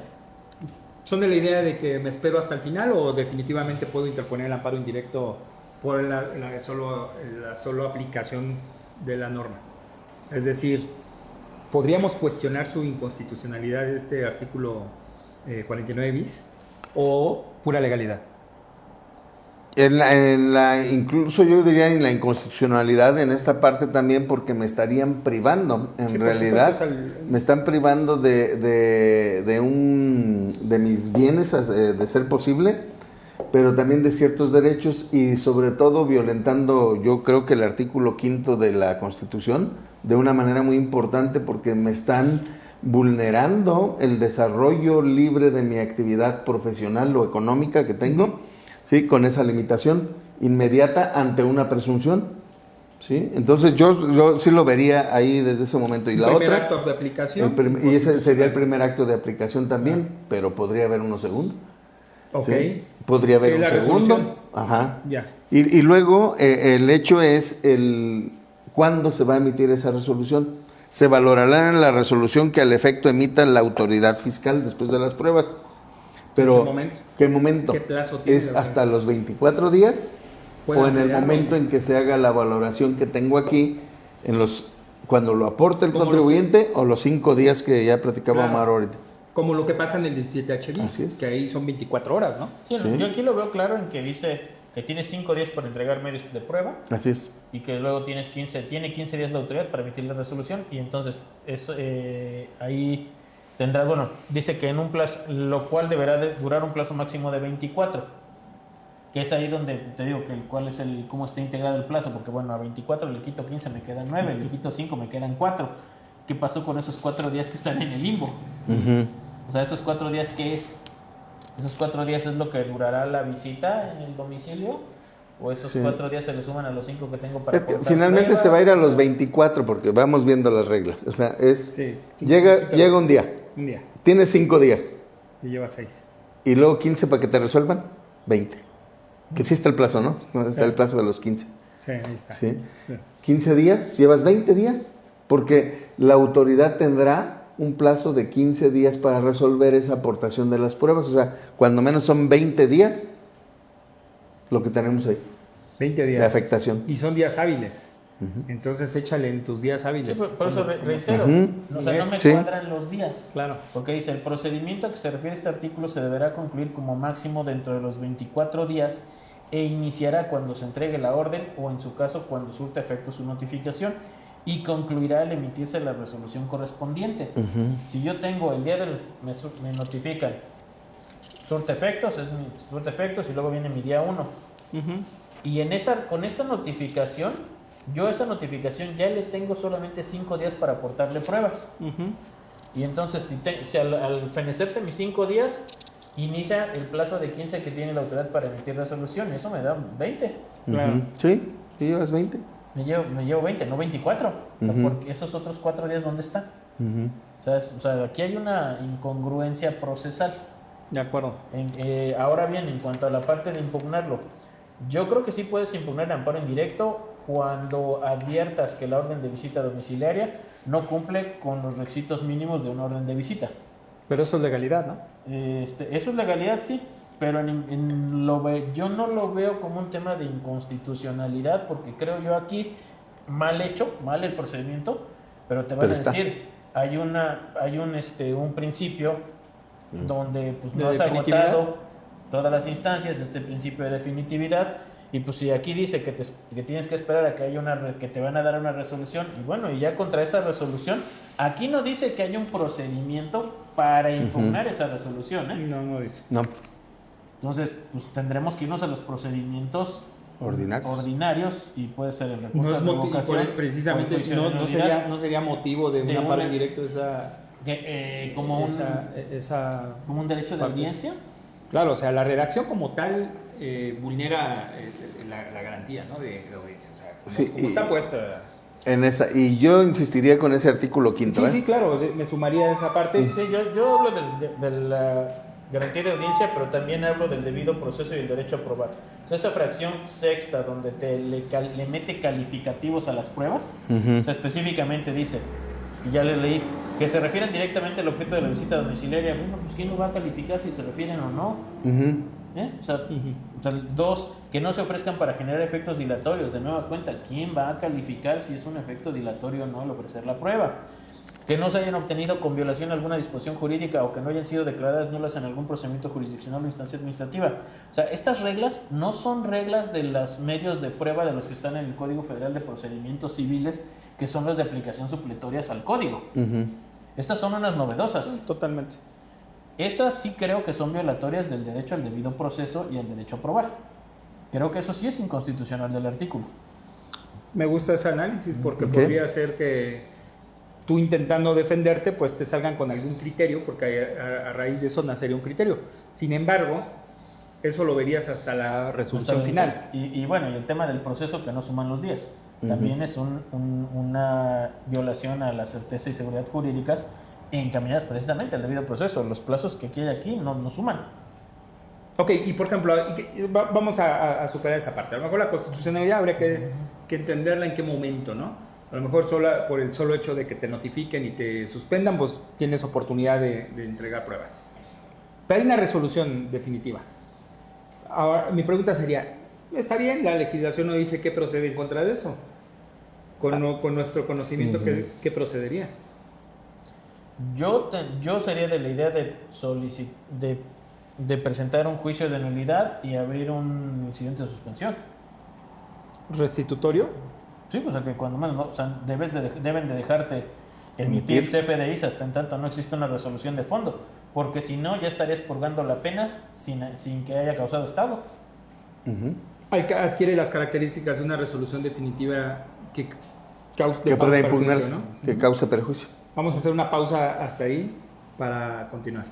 ¿Son de la idea de que me espero hasta el final o definitivamente puedo interponer el amparo indirecto por la solo aplicación de la norma? Es decir, ¿podríamos cuestionar su inconstitucionalidad de este artículo 49 bis o pura legalidad? Incluso yo diría en la inconstitucionalidad en esta parte también, porque me estarían privando, en realidad, me están privando de mis bienes, de ser posible, pero también de ciertos derechos y sobre todo violentando, yo creo que el artículo 5 de la Constitución, de una manera muy importante, porque me están vulnerando el desarrollo libre de mi actividad profesional o económica que tengo, ¿sí? Con esa limitación inmediata ante una presunción, ¿sí? Entonces yo sí lo vería ahí desde ese momento. Y la otra, primer acto de aplicación. Y ese sería el primer acto de aplicación también, pero podría haber uno segundo. Ok. ¿Sí? Podría haber un segundo. Ajá. Ya. Y luego el hecho es ¿cuándo se va a emitir esa resolución? Se valorará en la resolución que al efecto emita la autoridad fiscal después de las pruebas. Pero, ¿qué momento? ¿Qué plazo tiene? ¿Es hasta los 24 días? ¿O en el momento en que se haga la valoración que tengo aquí, cuando lo aporte el contribuyente, o los 5 días que ya platicaba Omar ahorita? Como lo que pasa en el 17H bis, que ahí son 24 horas, ¿no? Sí, yo aquí lo veo claro en que dice que tienes 5 días para entregar medios de prueba. Así es. Y que luego tiene 15 días la autoridad para emitir la resolución, y entonces ahí tendrá, dice que en un plazo, lo cual deberá de durar un plazo máximo de 24, que es ahí donde te digo que cómo está integrado el plazo, porque a 24 le quito 15, me quedan 9, le quito 5, me quedan 4. ¿Qué pasó con esos 4 días que están en el limbo? O sea, esos 4 días, ¿qué es? ¿Esos 4 días es lo que durará la visita en el domicilio? ¿O esos 4 días se le suman a los 5 que tengo para contar finalmente pruebas? Se va a ir a los 24, porque vamos viendo las reglas. O sea, llega un día. Tienes 5 días. Y lleva 6. Y luego 15 para que te resuelvan, 20. Que sí está el plazo, ¿no? Está el plazo de los 15. Sí, ahí está. ¿Sí? 15 días, llevas 20 días, porque la autoridad tendrá un plazo de 15 días para resolver esa aportación de las pruebas. O sea, cuando menos son 20 días lo que tenemos ahí. 20 días. De afectación. Y son días hábiles. Entonces échale en tus días hábiles. Sí, por eso reitero, o sea, no me cuadran los días. Claro. Porque dice, el procedimiento a que se refiere este artículo se deberá concluir como máximo dentro de los 24 días e iniciará cuando se entregue la orden o en su caso cuando surta efecto su notificación y concluirá al emitirse la resolución correspondiente. Si yo tengo el día del... me notifican, surte efectos y luego viene mi día 1. Y con esa notificación, yo esa notificación ya le tengo solamente 5 días para aportarle pruebas. Y entonces, si al fenecerse mis 5 días, inicia el plazo de 15 que tiene la autoridad para emitir resolución. Eso me da 20. Claro. Sí, llevas 20. Me llevo 20, no 24. Porque esos otros 4 días, ¿dónde están? O sea, aquí hay una incongruencia procesal. De acuerdo. Ahora bien, en cuanto a la parte de impugnarlo, yo creo que sí puedes impugnar el amparo indirecto cuando adviertas que la orden de visita domiciliaria no cumple con los requisitos mínimos de una orden de visita. Pero eso es legalidad, ¿no? Eso es legalidad, sí, pero yo no lo veo como un tema de inconstitucionalidad, porque creo yo aquí mal el procedimiento, pero te van a decir, hay un principio donde pues, no has agotado todas las instancias, este principio de definitividad, y pues si aquí dice que tienes que esperar a que haya que te van a dar una resolución, y bueno, y ya contra esa resolución, aquí no dice que haya un procedimiento para impugnar esa resolución, ¿eh? No dice. No. Entonces, pues tendremos que irnos a los procedimientos ordinarios y puede ser el recurso de revocación. Precisamente no sería motivo de un amparo indirecto como un derecho de audiencia. Claro, o sea, la redacción como tal vulnera la garantía, ¿no? de audiencia. O sea, como está puesta. Y yo insistiría con ese artículo 5. Sí, claro, me sumaría a esa parte. Sí, yo hablo de la garantía de audiencia, pero también hablo del debido proceso y el derecho a probar. O sea, esa fracción sexta donde le mete calificativos a las pruebas, o sea, específicamente dice, que ya le leí, que se refieren directamente al objeto de la visita domiciliaria. Bueno, pues ¿quién lo va a calificar si se refieren o no? O sea, 2, que no se ofrezcan para generar efectos dilatorios. De nueva cuenta, ¿quién va a calificar si es un efecto dilatorio o no el ofrecer la prueba? Que no se hayan obtenido con violación a alguna disposición jurídica o que no hayan sido declaradas nulas en algún procedimiento jurisdiccional o instancia administrativa. O sea, estas reglas no son reglas de los medios de prueba de los que están en el Código Federal de Procedimientos Civiles, que son los de aplicación supletorias al Código. Estas son unas novedosas. Totalmente. Estas sí creo que son violatorias del derecho al debido proceso y al derecho a probar. Creo que eso sí es inconstitucional del artículo. Me gusta ese análisis porque podría ser que tú intentando defenderte, pues te salgan con algún criterio, porque a raíz de eso nacería un criterio. Sin embargo, eso lo verías hasta la resolución final. Y bueno, y el tema del proceso que no suman los días. También es una violación a la certeza y seguridad jurídicas encaminadas precisamente al debido proceso. Los plazos que aquí no suman. Ok, y por ejemplo, vamos a superar esa parte. A lo mejor la constitucionalidad habría que entenderla en qué momento, ¿no? A lo mejor por el solo hecho de que te notifiquen y te suspendan, pues tienes oportunidad de entregar pruebas. Pero hay una resolución definitiva. Ahora, mi pregunta sería, está bien, la legislación no dice qué procede en contra de eso. Con nuestro conocimiento, ¿qué procedería? Yo sería de la idea de presentar un juicio de nulidad y abrir un incidente de suspensión. ¿Restitutorio? Sí, o sea que cuando menos, ¿no? O sea, deben de dejarte emitir CFDIs hasta en tanto no existe una resolución de fondo, porque si no ya estarías purgando la pena sin que haya causado estado. Adquiere las características de una resolución definitiva que pueda impugnarse, ¿no? Que cause perjuicio. Vamos a hacer una pausa hasta ahí para continuar.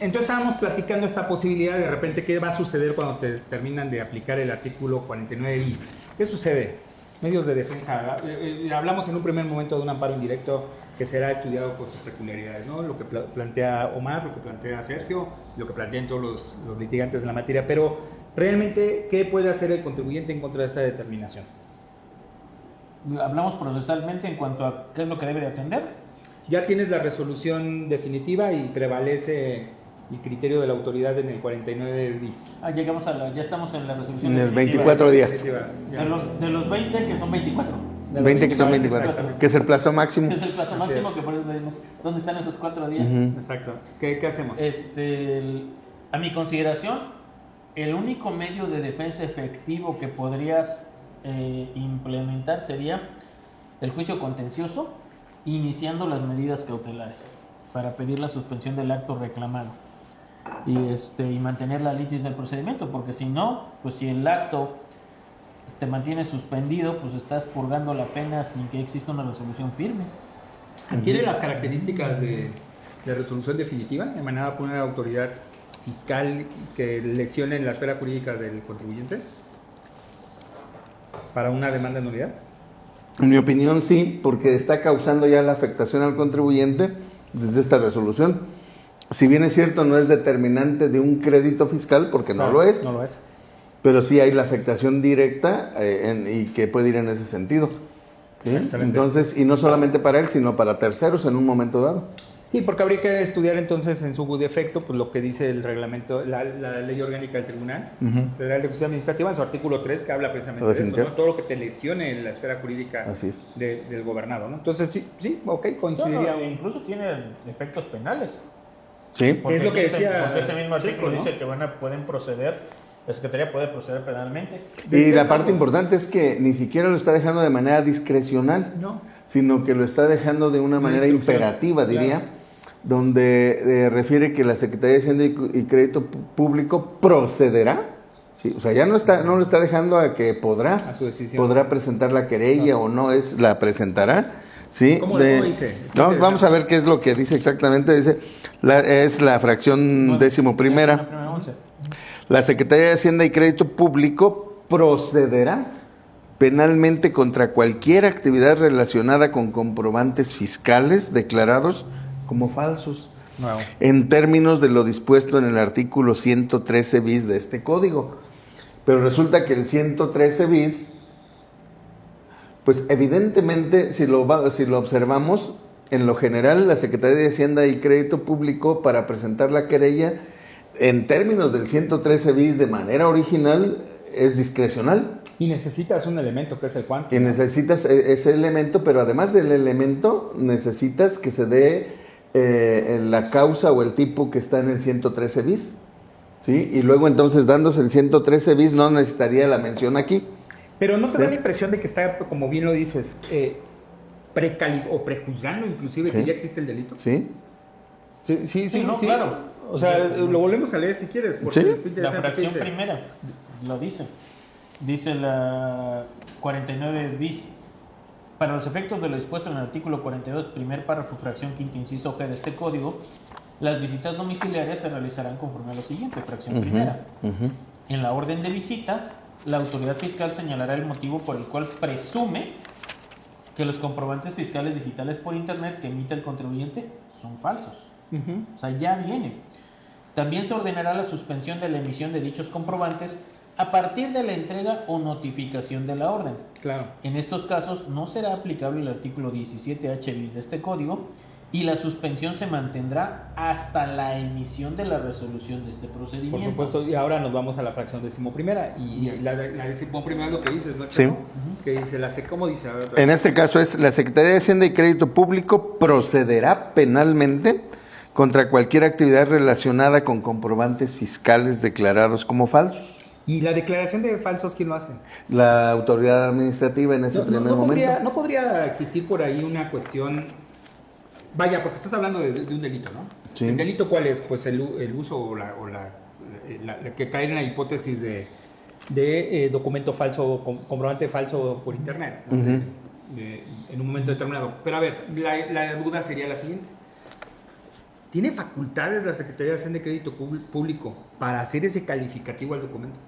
Entonces estábamos platicando esta posibilidad de repente qué va a suceder cuando te terminan de aplicar el artículo 49 bis. ¿Qué sucede? Medios de defensa. Hablamos en un primer momento de un amparo indirecto que será estudiado por sus peculiaridades, ¿no? Lo que plantea Omar, lo que plantea Sergio, lo que plantean todos los litigantes de la materia. Pero realmente, ¿qué puede hacer el contribuyente en contra de esa determinación? Hablamos procesalmente en cuanto a qué es lo que debe de atender. Ya tienes la resolución definitiva y prevalece el criterio de la autoridad en el 49 bis. Llegamos ya estamos en la resolución. En el definitiva. 24 días. De los 20 que son 24. 20 que son 24, que es el plazo máximo. Que es el plazo máximo, que por eso vemos dónde están esos 4 días. Exacto. ¿Qué hacemos? A mi consideración, el único medio de defensa efectivo que podrías implementar sería el juicio contencioso, iniciando las medidas cautelares para pedir la suspensión del acto reclamado y mantener la litis del procedimiento, porque si no, pues si el acto te mantiene suspendido, pues estás purgando la pena sin que exista una resolución firme. ¿Adquiere las características de resolución definitiva emanada por una autoridad fiscal que lesione la esfera jurídica del contribuyente para una demanda de nulidad? En mi opinión sí, porque está causando ya la afectación al contribuyente desde esta resolución. Si bien es cierto, no es determinante de un crédito fiscal, porque no lo es. No lo es. Pero sí hay la afectación directa y que puede ir en ese sentido. ¿Sí? Entonces, y no solamente para él, sino para terceros en un momento dado. Sí, porque habría que estudiar entonces en su defecto pues lo que dice el reglamento, la ley orgánica del Tribunal Federal de Justicia Administrativa en su artículo 3, que habla precisamente de esto, ¿no? Todo lo que te lesione en la esfera jurídica del gobernado, ¿no? Entonces sí, ok, coincidiría. No, incluso tiene efectos penales. Sí. Porque es lo que decía. Porque este mismo artículo ¿no? dice que pueden proceder, la Secretaría puede proceder penalmente. Y la parte importante es que ni siquiera lo está dejando de manera discrecional, sino que lo está dejando de una manera imperativa, diría, donde refiere que la Secretaría de Hacienda y Crédito Público procederá. Sí, o sea, ya no lo está dejando a que podrá presentar la querella o no, la presentará. ¿Sí? ¿Cómo dice? Vamos a ver qué es lo que dice exactamente. Dice, es la fracción 11ª. La Secretaría de Hacienda y Crédito Público procederá penalmente contra cualquier actividad relacionada con comprobantes fiscales declarados como falsos, en términos de lo dispuesto en el artículo 113 bis de este código. Pero resulta que el 113 bis, pues evidentemente, si lo observamos, en lo general la Secretaría de Hacienda y Crédito Público, para presentar la querella, en términos del 113 bis de manera original, es discrecional. Y necesitas un elemento que es el cuánto. Y necesitas ese elemento, pero además del elemento, necesitas que se dé la causa o el tipo que está en el 113 bis. ¿Sí? Y luego entonces, dándose el 113 bis, no necesitaría la mención aquí. Pero ¿no te da la impresión de que está, como bien lo dices, prejuzgando inclusive que ya existe el delito? Sí. Sí, claro. O sea, lo volvemos a leer si quieres, porque está interesante. La fracción primera lo dice. Dice la 49 bis. Para los efectos de lo dispuesto en el artículo 42, primer párrafo, fracción quinta, inciso G de este código, las visitas domiciliarias se realizarán conforme a lo siguiente, fracción primera. En la orden de visita, la autoridad fiscal señalará el motivo por el cual presume que los comprobantes fiscales digitales por internet que emite el contribuyente son falsos. O sea, ya viene. También se ordenará la suspensión de la emisión de dichos comprobantes a partir de la entrega o notificación de la orden. Claro. En estos casos no será aplicable el artículo 17H bis de este código y la suspensión se mantendrá hasta la emisión de la resolución de este procedimiento. Por supuesto, y ahora nos vamos a la fracción decimoprimera. Y la decimoprimera es lo que dices, ¿no? Sí. Que dice, ¿cómo dice? A ver, en este caso es, la Secretaría de Hacienda y Crédito Público procederá penalmente contra cualquier actividad relacionada con comprobantes fiscales declarados como falsos. ¿Y la declaración de falsos quién lo hace? La autoridad administrativa en ese primer momento. ¿No podría existir por ahí una cuestión? Vaya, porque estás hablando de un delito, ¿no? Sí. ¿El delito cuál es? Pues el uso o la que cae en la hipótesis de documento falso, comprobante falso por internet, ¿no? En un momento determinado. Pero a ver, la duda sería la siguiente. ¿Tiene facultades la Secretaría de Hacienda y Crédito Público para hacer ese calificativo al documento?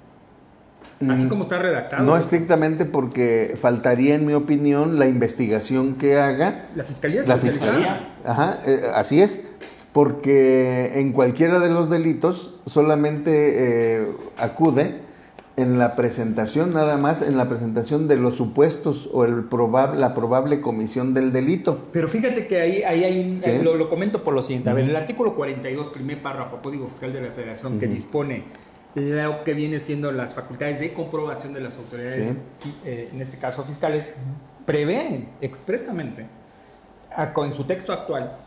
Así como está redactado. No estrictamente, porque faltaría, en mi opinión, la investigación que haga la Fiscalía. La Fiscalía. Ajá, así es. Porque en cualquiera de los delitos solamente acude en la presentación, nada más en la presentación de los supuestos o la probable comisión del delito. Pero fíjate que ahí hay ¿Sí? lo comento por lo siguiente. A ver, el artículo 42, primer párrafo, Código Fiscal de la Federación, que dispone lo que viene siendo las facultades de comprobación de las autoridades, en este caso fiscales, prevé expresamente, en su texto actual,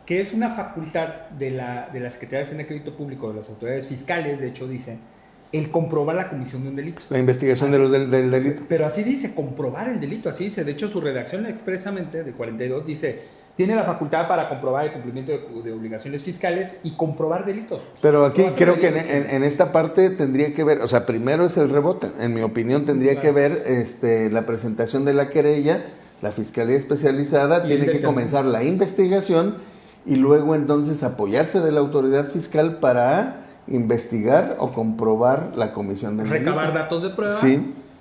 que es una facultad de la Secretaría de Hacienda y Crédito Público, de las autoridades fiscales, de hecho dice, el comprobar la comisión de un delito. La investigación del delito. Pero así dice, comprobar el delito, así dice. De hecho, su redacción expresamente, de 42, dice, tiene la facultad para comprobar el cumplimiento de obligaciones fiscales y comprobar delitos. Pero aquí creo que en esta parte tendría que ver, o sea, primero es el rebote. En mi opinión tendría que ver la presentación de la querella, la Fiscalía Especializada tiene que comenzar la investigación y luego entonces apoyarse de la autoridad fiscal para investigar o comprobar la comisión del delito. Recabar datos de prueba,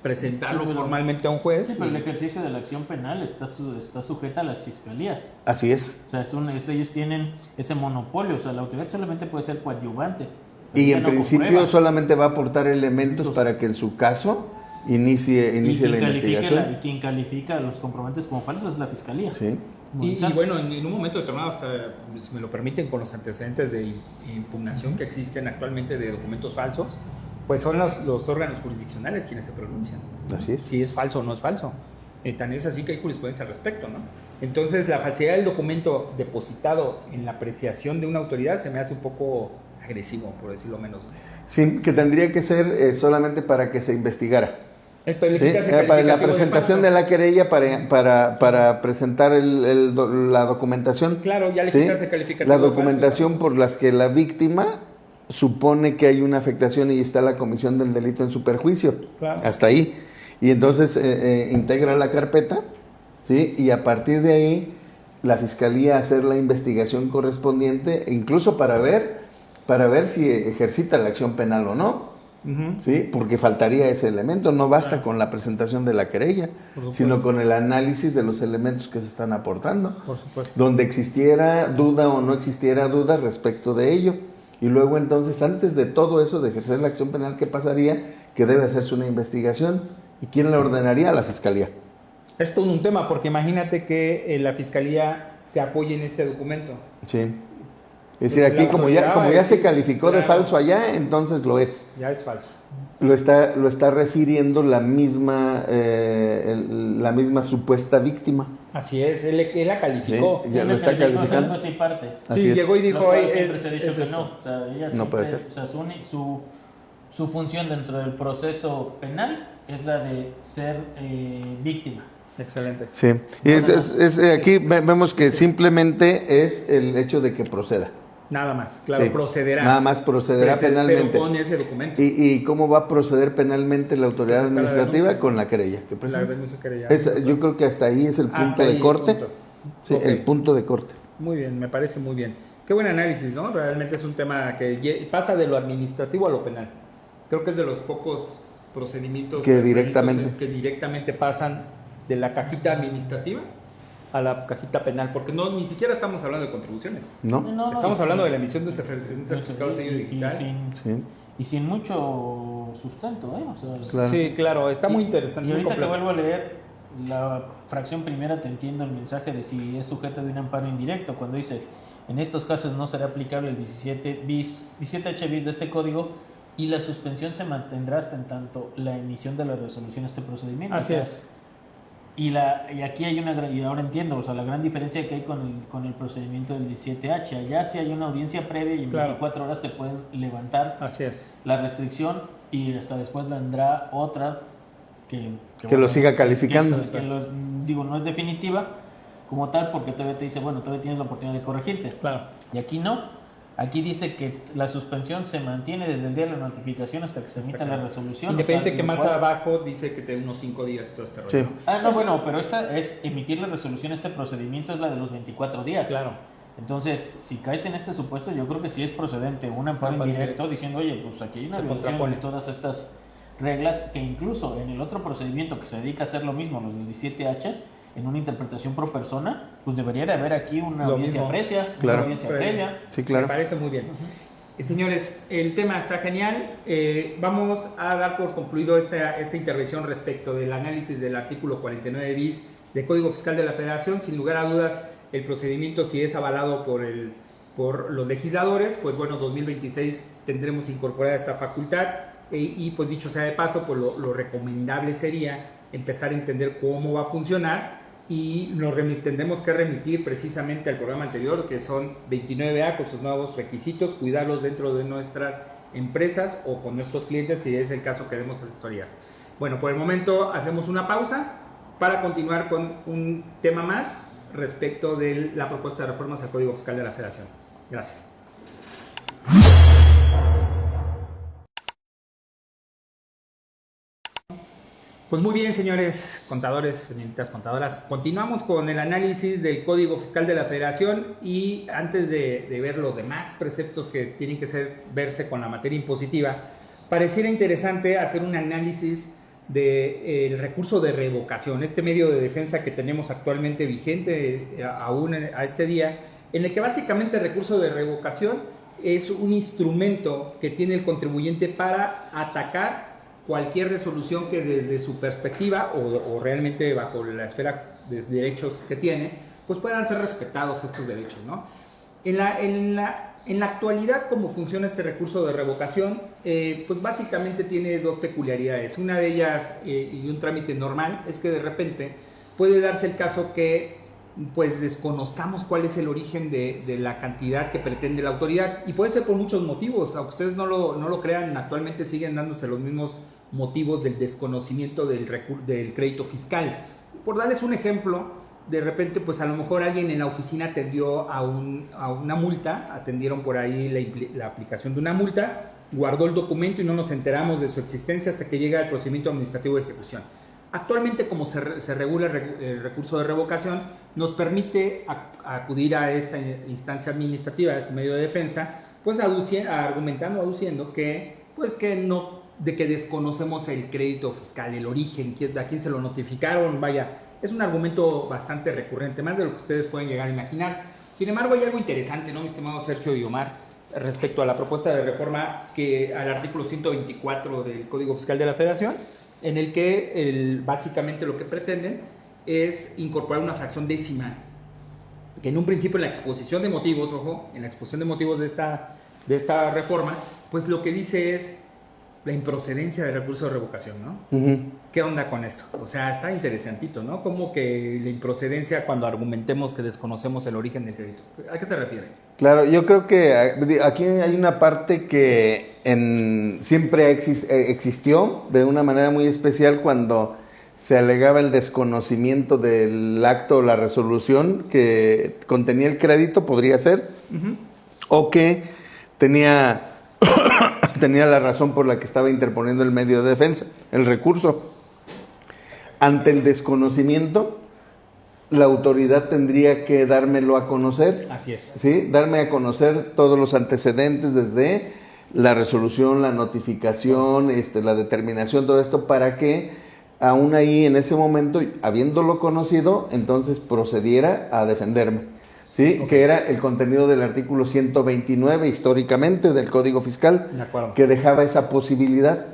presentarlo formalmente a un juez. Sí, pero el ejercicio de la acción penal está sujeta a las fiscalías. Así es. O sea, ellos tienen ese monopolio, o sea, la autoridad solamente puede ser coadyuvante. Y en principio solamente va a aportar elementos para que en su caso inicie la investigación. Quien califica los comprobantes como falsos es la fiscalía. Sí. Y bueno, en un momento determinado, hasta, si me lo permiten, con los antecedentes de impugnación que existen actualmente de documentos falsos, pues son los órganos jurisdiccionales quienes se pronuncian. Así es. Si es falso o no es falso. Tan es así que hay jurisprudencia al respecto, ¿no? Entonces, la falsedad del documento depositado en la apreciación de una autoridad se me hace un poco agresivo, por decirlo menos. Sí, que tendría que ser solamente para que se investigara. ¿Sí? Para la presentación de la querella, para presentar la documentación. Claro, ya le quitas el calificativo. La documentación por las que la víctima supone que hay una afectación y está la comisión del delito en su perjuicio. Claro. Hasta ahí. Y entonces integra la carpeta, ¿sí? Y a partir de ahí la Fiscalía hacer la investigación correspondiente, incluso para ver si ejercita la acción penal o no. ¿Sí? Porque faltaría ese elemento, no basta con la presentación de la querella, sino con el análisis de los elementos que se están aportando, por supuesto, donde existiera duda o no existiera duda respecto de ello. Y luego entonces, antes de todo eso, de ejercer la acción penal, ¿qué pasaría? Que debe hacerse una investigación. ¿Y quién la ordenaría? A la Fiscalía. Es todo un tema, porque imagínate que la Fiscalía se apoye en este documento. Sí. Es decir, aquí como ya se calificó de falso allá, entonces lo es. Ya es falso. Lo está refiriendo la misma supuesta víctima. Así es, él la calificó. Sí, ya lo está calificando. Sí, parte. Sí, llegó y dijo, siempre se ha dicho que no. O sea, ella no puede ser. O sea, su función dentro del proceso penal es la de ser víctima. Excelente. Sí, y aquí vemos que simplemente es el hecho de que proceda. Nada más, claro, procederá. Nada más procederá penalmente. Pero con ese documento. ¿Y cómo va a proceder penalmente la autoridad administrativa? Con la querella. Yo creo que hasta ahí es el punto de corte. Sí, el punto de corte. Muy bien, me parece muy bien. Qué buen análisis, ¿no? Realmente es un tema que pasa de lo administrativo a lo penal. Creo que es de los pocos procedimientos que directamente pasan de la cajita administrativa a la cajita penal, porque ni siquiera estamos hablando de contribuciones. No. Estamos hablando de la emisión de un certificado de sello digital. Y sin mucho sustento, ¿eh? O sea, claro. Sí, claro, está muy interesante. Y ahorita que vuelvo a leer la fracción primera, te entiendo el mensaje de si es sujeto de un amparo indirecto, cuando dice, en estos casos no será aplicable el 17H bis de este código y la suspensión se mantendrá hasta en tanto la emisión de la resolución de este procedimiento. Así es. Y aquí hay y ahora entiendo, o sea, la gran diferencia que hay con el procedimiento del 17H. Allá sí hay una audiencia previa y en 24 horas te pueden levantar la restricción y hasta después vendrá otra que lo siga calificando. No es definitiva como tal, porque todavía te dice, todavía tienes la oportunidad de corregirte. Claro. Y aquí no. Aquí dice que la suspensión se mantiene desde el día de la notificación hasta que se emita la resolución. Independiente que más abajo dice que te unos 5 días todo este rollo. Sí. Pero esta es emitir la resolución, este procedimiento es la de los 24 días. Claro. Entonces, si caes en este supuesto, yo creo que sí es procedente un amparo indirecto diciendo, oye, pues aquí hay una violación de todas estas reglas, que incluso en el otro procedimiento que se dedica a hacer lo mismo, los del 17H, en una interpretación pro persona, pues debería de haber aquí una audiencia precia, claro, una audiencia previa. Sí, claro. Me parece muy bien. Señores, el tema está genial. Vamos a dar por concluido esta intervención respecto del análisis del artículo 49 bis del Código Fiscal de la Federación. Sin lugar a dudas, el procedimiento, si es avalado por los legisladores, pues bueno, 2026 tendremos incorporada esta facultad y pues dicho sea de paso, pues lo recomendable sería empezar a entender cómo va a funcionar y nos tendremos que remitir precisamente al programa anterior, que son 29A con sus nuevos requisitos, cuidarlos dentro de nuestras empresas o con nuestros clientes, si es el caso queremos asesorías. Bueno, por el momento hacemos una pausa para continuar con un tema más respecto de la propuesta de reformas al Código Fiscal de la Federación. Gracias. Pues muy bien, señores contadores, señoritas contadoras, continuamos con el análisis del Código Fiscal de la Federación y antes de ver los demás preceptos que tienen que verse con la materia impositiva, pareciera interesante hacer un análisis del recurso de revocación, este medio de defensa que tenemos actualmente vigente aún a este día, en el que básicamente el recurso de revocación es un instrumento que tiene el contribuyente para atacar cualquier resolución que desde su perspectiva o realmente bajo la esfera de derechos que tiene, pues puedan ser respetados estos derechos, ¿no? En la actualidad, ¿cómo funciona este recurso de revocación? Pues básicamente tiene dos peculiaridades. Una de ellas, y un trámite normal, es que de repente puede darse el caso que pues desconozcamos cuál es el origen de la cantidad que pretende la autoridad, y puede ser por muchos motivos, aunque ustedes no lo crean, actualmente siguen dándose los mismos motivos del desconocimiento del crédito fiscal. Por darles un ejemplo, de repente pues a lo mejor alguien en la oficina atendió a una multa, atendieron por ahí la aplicación de una multa, guardó el documento y no nos enteramos de su existencia hasta que llega el procedimiento administrativo de ejecución. Actualmente, como se regula el recurso de revocación, nos permite acudir a esta instancia administrativa, a este medio de defensa, pues aduciendo que desconocemos el crédito fiscal, el origen, a quién se lo notificaron, vaya, es un argumento bastante recurrente, más de lo que ustedes pueden llegar a imaginar. Sin embargo, hay algo interesante, ¿no, mi estimado Sergio y Omar, respecto a la propuesta de reforma al artículo 124 del Código Fiscal de la Federación, en el que básicamente lo que pretenden es incorporar una fracción décima, que en un principio en la exposición de motivos, en la exposición de motivos de esta reforma, pues lo que dice es la improcedencia del recurso de revocación, ¿no? Uh-huh. ¿Qué onda con esto? O sea, está interesantito, ¿no? Como que la improcedencia cuando argumentemos que desconocemos el origen del crédito. ¿A qué se refiere? Claro, yo creo que aquí hay una parte que siempre existió de una manera muy especial cuando se alegaba el desconocimiento del acto o la resolución que contenía el crédito, podría ser, uh-huh, o que tenía la razón por la que estaba interponiendo el medio de defensa, el recurso. Ante el desconocimiento, la autoridad tendría que dármelo a conocer. Así es. ¿Sí? Darme a conocer todos los antecedentes desde la resolución, la notificación, la determinación, todo esto, para que aún ahí en ese momento, habiéndolo conocido, entonces procediera a defenderme. ¿Sí? Okay. Que era el contenido del artículo 129 históricamente del Código Fiscal, que dejaba esa posibilidad.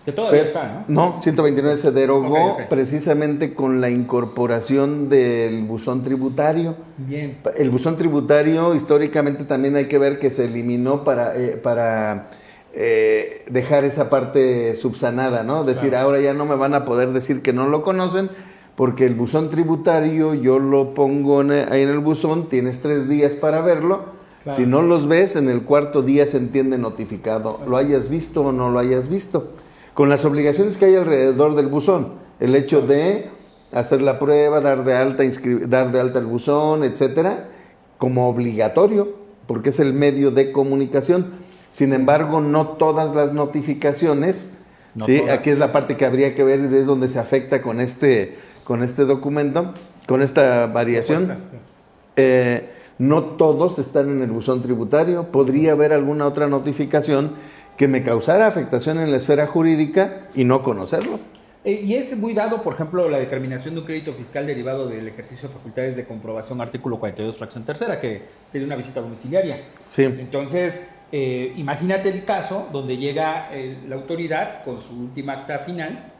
Que todavía está, ¿no? No, 129 se derogó precisamente con la incorporación del buzón tributario. Bien. El buzón tributario históricamente también hay que ver que se eliminó para dejar esa parte subsanada, ¿no? Decir, claro, ahora ya no me van a poder decir que no lo conocen, porque el buzón tributario yo lo pongo ahí en el buzón, tienes 3 días para verlo, claro, si no los ves, en el 4º día se entiende notificado, claro, lo hayas visto o no lo hayas visto, con las obligaciones que hay alrededor del buzón, el hecho de hacer la prueba, dar de alta el buzón, etcétera, como obligatorio, porque es el medio de comunicación. Sin embargo, no todas las notificaciones, no, ¿sí? Todas. Aquí es la parte que habría que ver y es donde se afecta con este documento, con esta variación, no todos están en el buzón tributario. Podría haber alguna otra notificación que me causara afectación en la esfera jurídica y no conocerlo. Y es muy dado, por ejemplo, la determinación de un crédito fiscal derivado del ejercicio de facultades de comprobación, artículo 42, fracción tercera, que sería una visita domiciliaria. Sí. Entonces, imagínate el caso donde llega la autoridad con su última acta final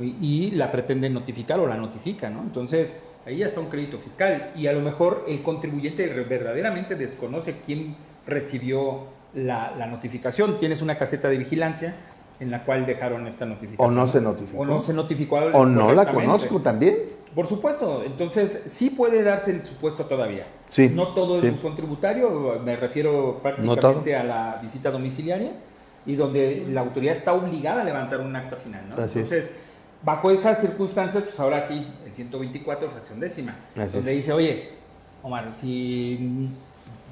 y la pretende notificar o la notifica, ¿no? Entonces, ahí ya está un crédito fiscal y a lo mejor el contribuyente verdaderamente desconoce quién recibió la notificación. Tienes una caseta de vigilancia en la cual dejaron esta notificación. O no se notificó. O no se notificó. O no la conozco también. Por supuesto. Entonces, sí puede darse el supuesto todavía. Sí. No todo sí. es buzón tributario, me refiero prácticamente a la visita domiciliaria y donde la autoridad está obligada a levantar un acta final, ¿no? Así Entonces, bajo esas circunstancias, pues ahora sí, el 124, fracción décima, Así donde es. dice, oye, Omar, si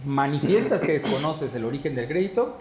manifiestas que desconoces el origen del crédito,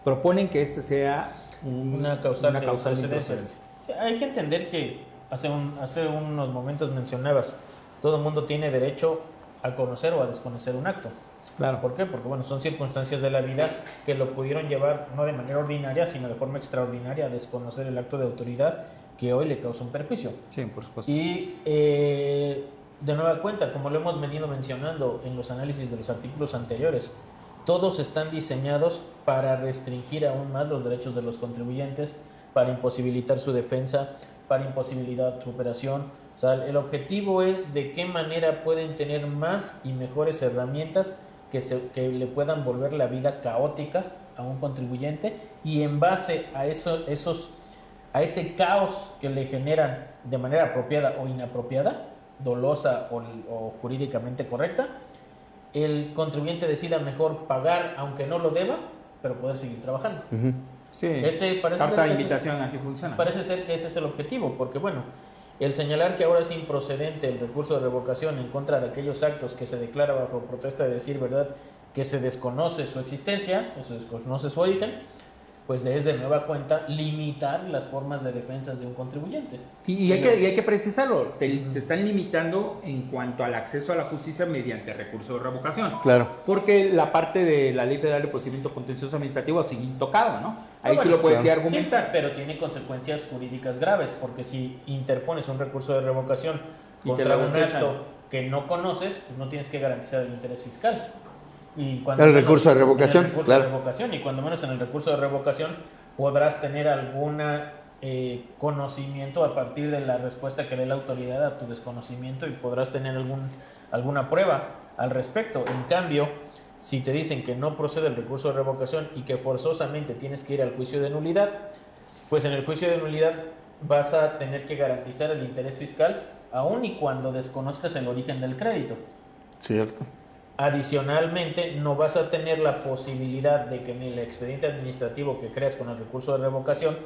proponen que este sea una causal de improcedencia. improcedencia. Sí, hay que entender que hace unos momentos mencionabas, todo el mundo tiene derecho a conocer o a desconocer un acto. Claro. ¿Por qué? Porque bueno, son circunstancias de la vida que lo pudieron llevar no de manera ordinaria, sino de forma extraordinaria a desconocer el acto de autoridad que hoy le causa un perjuicio. Sí, por supuesto. Y de nueva cuenta, como lo hemos venido mencionando en los análisis de los artículos anteriores, todos están diseñados para restringir aún más los derechos de los contribuyentes, para imposibilitar su defensa, para imposibilitar su operación. O sea, el objetivo es de qué manera pueden tener más y mejores herramientas que le puedan volver la vida caótica a un contribuyente, y en base a a ese caos que le generan de manera apropiada o inapropiada, dolosa o jurídicamente correcta, el contribuyente decida mejor pagar aunque no lo deba, pero poder seguir trabajando. Uh-huh. Sí, Parece carta de ser que invitación, así funciona. Parece ser que ese es el objetivo, porque bueno, el señalar que ahora es improcedente el recurso de revocación en contra de aquellos actos que se declara bajo protesta de decir verdad, que se desconoce su existencia o se desconoce su origen, pues es de nueva cuenta limitar las formas de defensas de un contribuyente. Y hay que precisarlo, te están limitando en cuanto al acceso a la justicia mediante recurso de revocación. Claro. Porque la parte de la Ley Federal de Procedimiento Contencioso Administrativo sigue intocada, ¿no? Ahí bueno, sí lo puedes claro. argumentar. Sí, pero tiene consecuencias jurídicas graves, porque si interpones un recurso de revocación Y te contra lo un desechan. acto que no conoces, pues no tienes que garantizar el interés fiscal. Y El recurso de revocación, en el recurso claro. de revocación, y cuando menos en el recurso de revocación podrás tener algún conocimiento a partir de la respuesta que dé la autoridad a tu desconocimiento, y podrás tener alguna prueba al respecto. En cambio, si te dicen que no procede el recurso de revocación y que forzosamente tienes que ir al juicio de nulidad, pues en el juicio de nulidad vas a tener que garantizar el interés fiscal aun y cuando desconozcas el origen del crédito. Cierto. Adicionalmente, no vas a tener la posibilidad de que en el expediente administrativo que creas con el recurso de revocación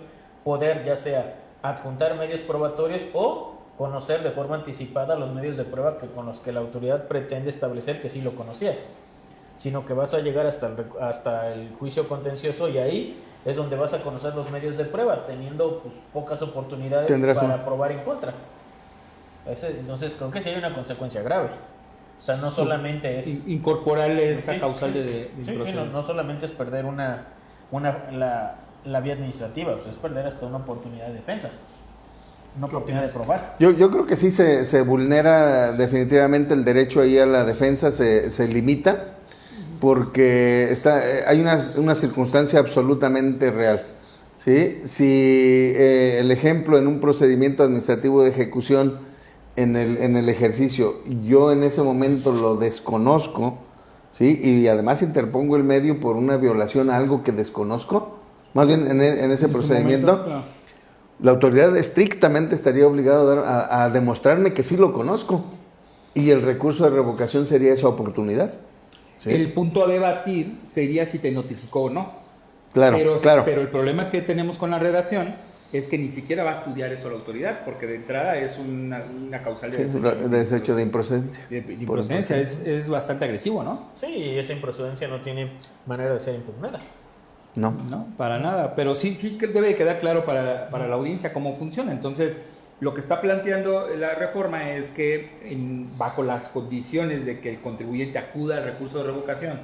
poder ya sea adjuntar medios probatorios o conocer de forma anticipada los medios de prueba con los que la autoridad pretende establecer que sí lo conocías, sino que vas a llegar hasta el juicio contencioso, y ahí es donde vas a conocer los medios de prueba, teniendo pues, pocas oportunidades para probar en contra. Entonces creo que sí hay una consecuencia grave. O sea, no solamente es incorporarle esta causal de sí, improcedencia. no solamente es perder la vía administrativa, pues es perder hasta una oportunidad de defensa, una oportunidad de probar. Yo creo que sí se vulnera definitivamente el derecho ahí a la defensa, se limita, porque hay una circunstancia absolutamente real. ¿Sí? Si el ejemplo en un procedimiento administrativo de ejecución en el ejercicio, yo en ese momento lo desconozco, ¿sí? Y además interpongo el medio por una violación a algo que desconozco, más bien en ese procedimiento, momento, claro. La autoridad estrictamente estaría obligada a demostrarme que sí lo conozco, y el recurso de revocación sería esa oportunidad. ¿Sí? El punto a debatir sería si te notificó o no. Claro, claro. Pero el problema que tenemos con la redacción es que ni siquiera va a estudiar eso la autoridad, porque de entrada es una causal de desecho de improcedencia. De improcedencia es bastante agresivo, ¿no? Sí, esa improcedencia no tiene manera de ser impugnada. No, para nada. Pero sí que debe quedar claro para la audiencia cómo funciona. Entonces, Lo que está planteando la reforma es que bajo las condiciones de que el contribuyente acuda al recurso de revocación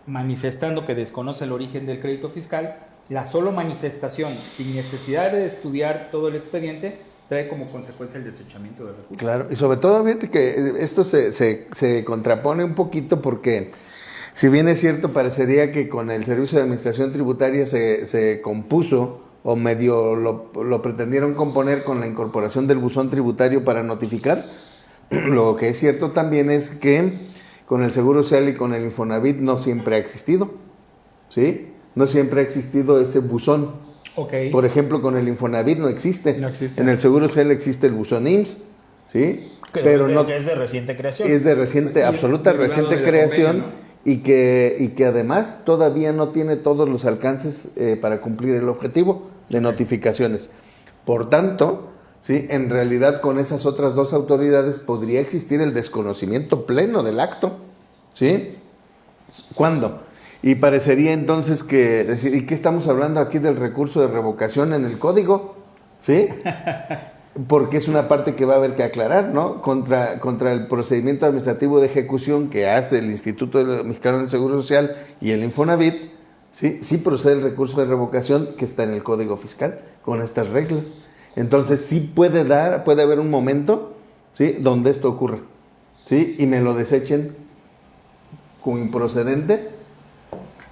manifestando que desconoce el origen del crédito fiscal, la solo manifestación sin necesidad de estudiar todo el expediente trae como consecuencia el desechamiento del recurso. Claro, y sobre todo fíjate que esto se contrapone un poquito porque si bien es cierto, parecería que con el Servicio de Administración Tributaria se compuso o medio lo pretendieron componer con la incorporación del buzón tributario para notificar. Lo que es cierto también es que con el Seguro Social y con el Infonavit no siempre ha existido, ¿sí? No siempre ha existido ese buzón. Okay. Por ejemplo, con el Infonavit no existe. No existe. En el Seguro Social existe el buzón IMSS, ¿sí? Pero no, que es de reciente creación. Es de reciente, absoluta reciente creación. Convenio, ¿no? Y que además todavía no tiene todos los alcances para cumplir el objetivo de notificaciones. Por tanto, ¿sí? En realidad con esas otras dos autoridades podría existir el desconocimiento pleno del acto, ¿sí? ¿Cuándo? Y parecería entonces que decir, ¿y qué estamos hablando aquí del recurso de revocación en el código? ¿Sí? Porque es una parte que va a haber que aclarar, ¿no? Contra el procedimiento administrativo de ejecución que hace el Instituto Mexicano del Seguro Social y el Infonavit, sí procede el recurso de revocación que está en el Código Fiscal con estas reglas. Entonces sí puede haber un momento, ¿sí? Donde esto ocurra, ¿sí? Y me lo desechen como improcedente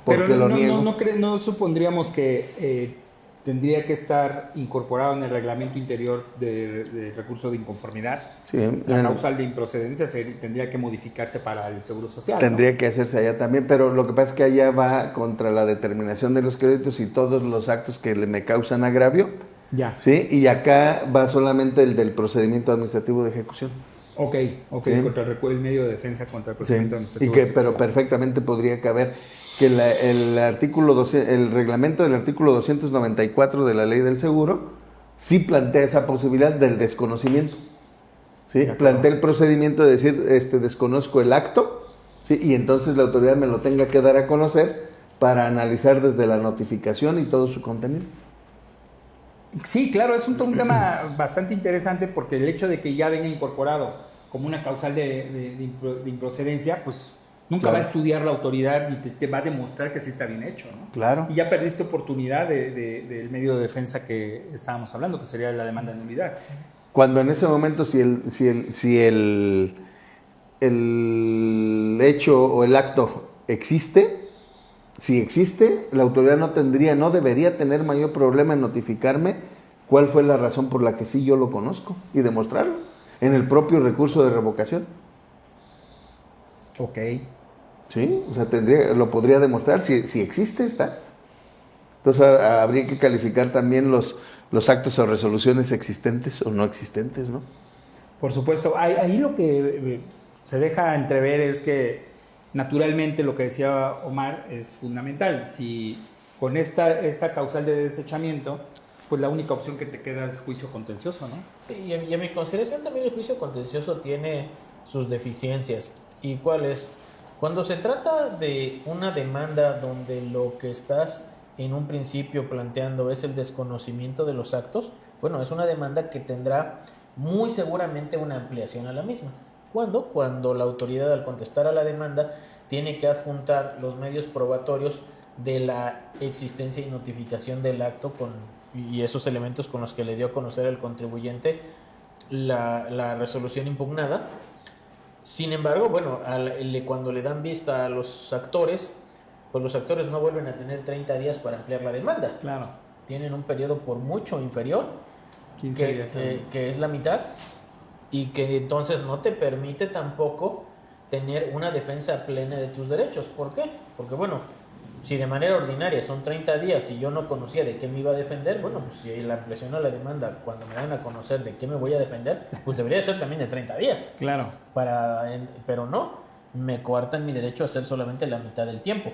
porque pero lo niego. No supondríamos que tendría que estar incorporado en el reglamento interior de recurso de inconformidad. Sí, la causal de improcedencia tendría que modificarse para el Seguro Social. Tendría, ¿no? que hacerse allá también, pero lo que pasa es que allá va contra la determinación de los créditos y todos los actos que me causan agravio. Ya. ¿Sí? Y acá va solamente el del procedimiento administrativo de ejecución. Ok, ¿Sí? Contra el medio de defensa contra el procedimiento administrativo. Pero perfectamente podría caber que el reglamento del artículo 294 de la Ley del Seguro sí plantea esa posibilidad del desconocimiento. ¿Sí? Plantea el procedimiento de decir, desconozco el acto, ¿sí? Y entonces la autoridad me lo tenga que dar a conocer para analizar desde la notificación y todo su contenido. Sí, claro, es un tema bastante interesante porque el hecho de que ya venga incorporado como una causal de improcedencia, pues nunca va a estudiar la autoridad y te va a demostrar que sí está bien hecho, ¿no? Claro. Y ya perdiste oportunidad del medio de defensa que estábamos hablando, que sería la demanda de nulidad. Cuando en ese momento si el hecho o el acto existe, si existe, la autoridad no debería tener mayor problema en notificarme cuál fue la razón por la que sí yo lo conozco y demostrarlo en el propio recurso de revocación. Ok. Sí, o sea, lo podría demostrar si existe, está. Entonces habría que calificar también los actos o resoluciones existentes o no existentes, ¿no? Por supuesto. Ahí lo que se deja entrever es que naturalmente lo que decía Omar es fundamental. Si con esta causal de desechamiento, pues la única opción que te queda es juicio contencioso, ¿no? Sí, y en mi consideración también el juicio contencioso tiene sus deficiencias. ¿Y cuál es? Cuando se trata de una demanda donde lo que estás en un principio planteando es el desconocimiento de los actos, bueno, es una demanda que tendrá muy seguramente una ampliación a la misma. ¿Cuándo? Cuando la autoridad, al contestar a la demanda, tiene que adjuntar los medios probatorios de la existencia y notificación del acto y esos elementos con los que le dio a conocer al contribuyente la resolución impugnada. Sin embargo, bueno, cuando le dan vista a los actores, pues los actores no vuelven a tener 30 días para ampliar la demanda. Claro. Tienen un periodo por mucho inferior, 15 días. Que es la mitad, y que entonces no te permite tampoco tener una defensa plena de tus derechos. ¿Por qué? Porque bueno, si de manera ordinaria son 30 días y yo no conocía de qué me iba a defender, bueno, pues si la ampliación a la demanda, cuando me dan a conocer de qué me voy a defender, pues debería ser también de 30 días. Claro. Pero no, me coartan mi derecho a hacer solamente la mitad del tiempo.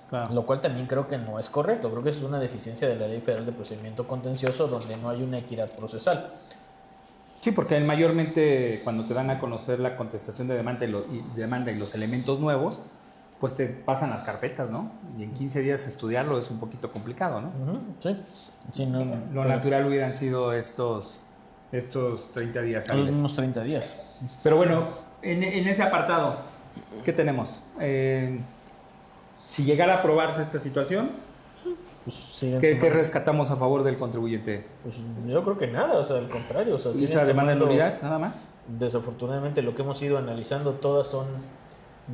Claro. Lo cual también creo que no es correcto. Creo que eso es una deficiencia de la Ley Federal de Procedimiento Contencioso, donde no hay una equidad procesal. Sí, porque mayormente cuando te dan a conocer la contestación de demanda y los elementos nuevos, pues te pasan las carpetas, ¿no? Y en 15 días estudiarlo es un poquito complicado, ¿no? Sí. Sí, no, Lo natural hubieran sido estos estos 30 días hábiles. Unos 30 días. Pero bueno, en ese apartado, ¿qué tenemos? Si llegara a aprobarse esta situación, Pues siguen ¿qué sumando. rescatamos a favor del contribuyente? Pues yo creo que nada, o sea, al contrario. O sea, ¿Y siguen esa demanda de sumando. nulidad, nada más? Desafortunadamente, lo que hemos ido analizando todas son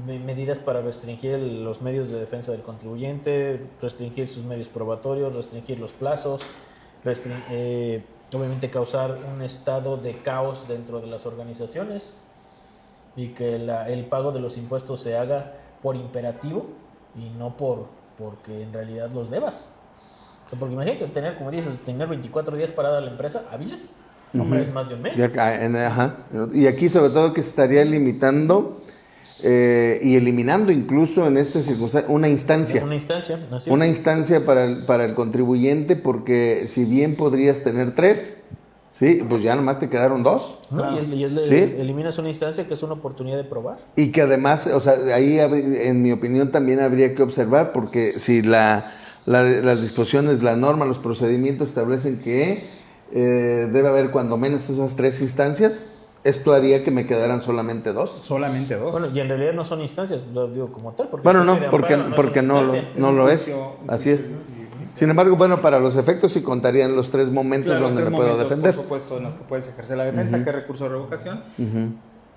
medidas para restringir los medios de defensa del contribuyente, restringir sus medios probatorios, restringir los plazos, obviamente causar un estado de caos dentro de las organizaciones y que el pago de los impuestos se haga por imperativo y no porque en realidad los debas. O sea, porque imagínate tener, como dices, tener 24 días parada la empresa hábiles, hombre, es más de un mes. Ajá. Y aquí sobre todo que se estaría limitando y eliminando incluso en esta circunstancia una instancia. Una instancia, así Una es. instancia para el contribuyente, porque si bien podrías tener 3, ¿sí? Pues ya nomás te quedaron 2. ¿No? Claro. Sí. Eliminas una instancia que es una oportunidad de probar. Y que además, o sea, ahí en mi opinión también habría que observar, porque si las disposiciones, la norma, los procedimientos establecen que debe haber cuando menos esas 3 instancias, esto haría que me quedaran solamente 2. Solamente 2. Bueno, y en realidad no son instancias, lo digo como tal. Porque Bueno, el no, juicio de amparo porque es una no instancia. lo es. Así es. Sin embargo, bueno, para los efectos sí contarían los 3 momentos Claro, donde 3 me puedo momentos, defender. por supuesto, en los que puedes ejercer la defensa, que es recurso de revocación,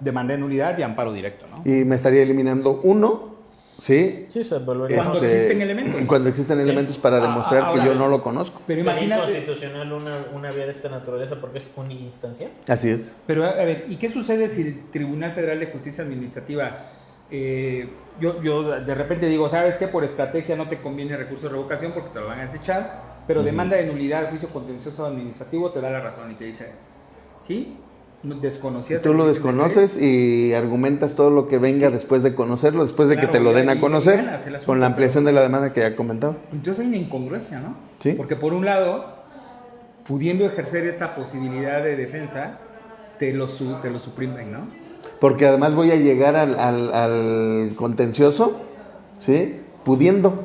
demanda de nulidad y amparo directo, ¿no? Y me estaría eliminando 1, ¿sí? Sí, se volvería. Cuando existen elementos. Cuando existen elementos para demostrar Ahora, que yo no lo conozco. Pero Sería imagínate, inconstitucional una vía de esta naturaleza porque es uniinstancial. Así es. pero a ver, ¿y qué sucede si el Tribunal Federal de Justicia Administrativa, yo de repente digo, ¿sabes qué? Por estrategia no te conviene recurso de revocación porque te lo van a desechar, pero demanda de nulidad, juicio contencioso administrativo te da la razón y te dice, ¿sí? Desconocías. Tú el lo origen del desconoces y argumentas todo lo que venga después de conocerlo, después de Claro, que te lo den y a conocer, ganas el asunto, con la ampliación de la demanda que ya comentaba. Entonces hay una incongruencia, ¿no? Sí. Porque por un lado, pudiendo ejercer esta posibilidad de defensa, te lo suprimen, ¿no? Porque además voy a llegar al contencioso, ¿sí? Pudiendo.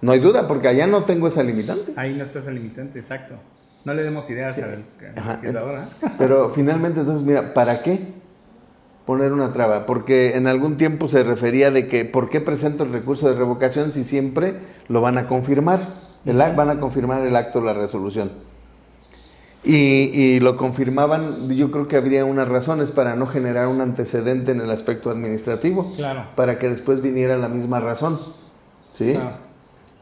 No hay duda, porque allá no tengo esa limitante. Ahí no está esa limitante, exacto. No le demos ideas al Ajá. legislador, ¿eh? Pero finalmente, entonces, mira, ¿para qué poner una traba? Porque en algún tiempo se refería de que, ¿por qué presento el recurso de revocación si siempre lo van a confirmar? Van a confirmar el acto, la resolución. Y lo confirmaban, yo creo que habría unas razones para no generar un antecedente en el aspecto administrativo. Claro. Para que después viniera la misma razón. ¿Sí? Claro.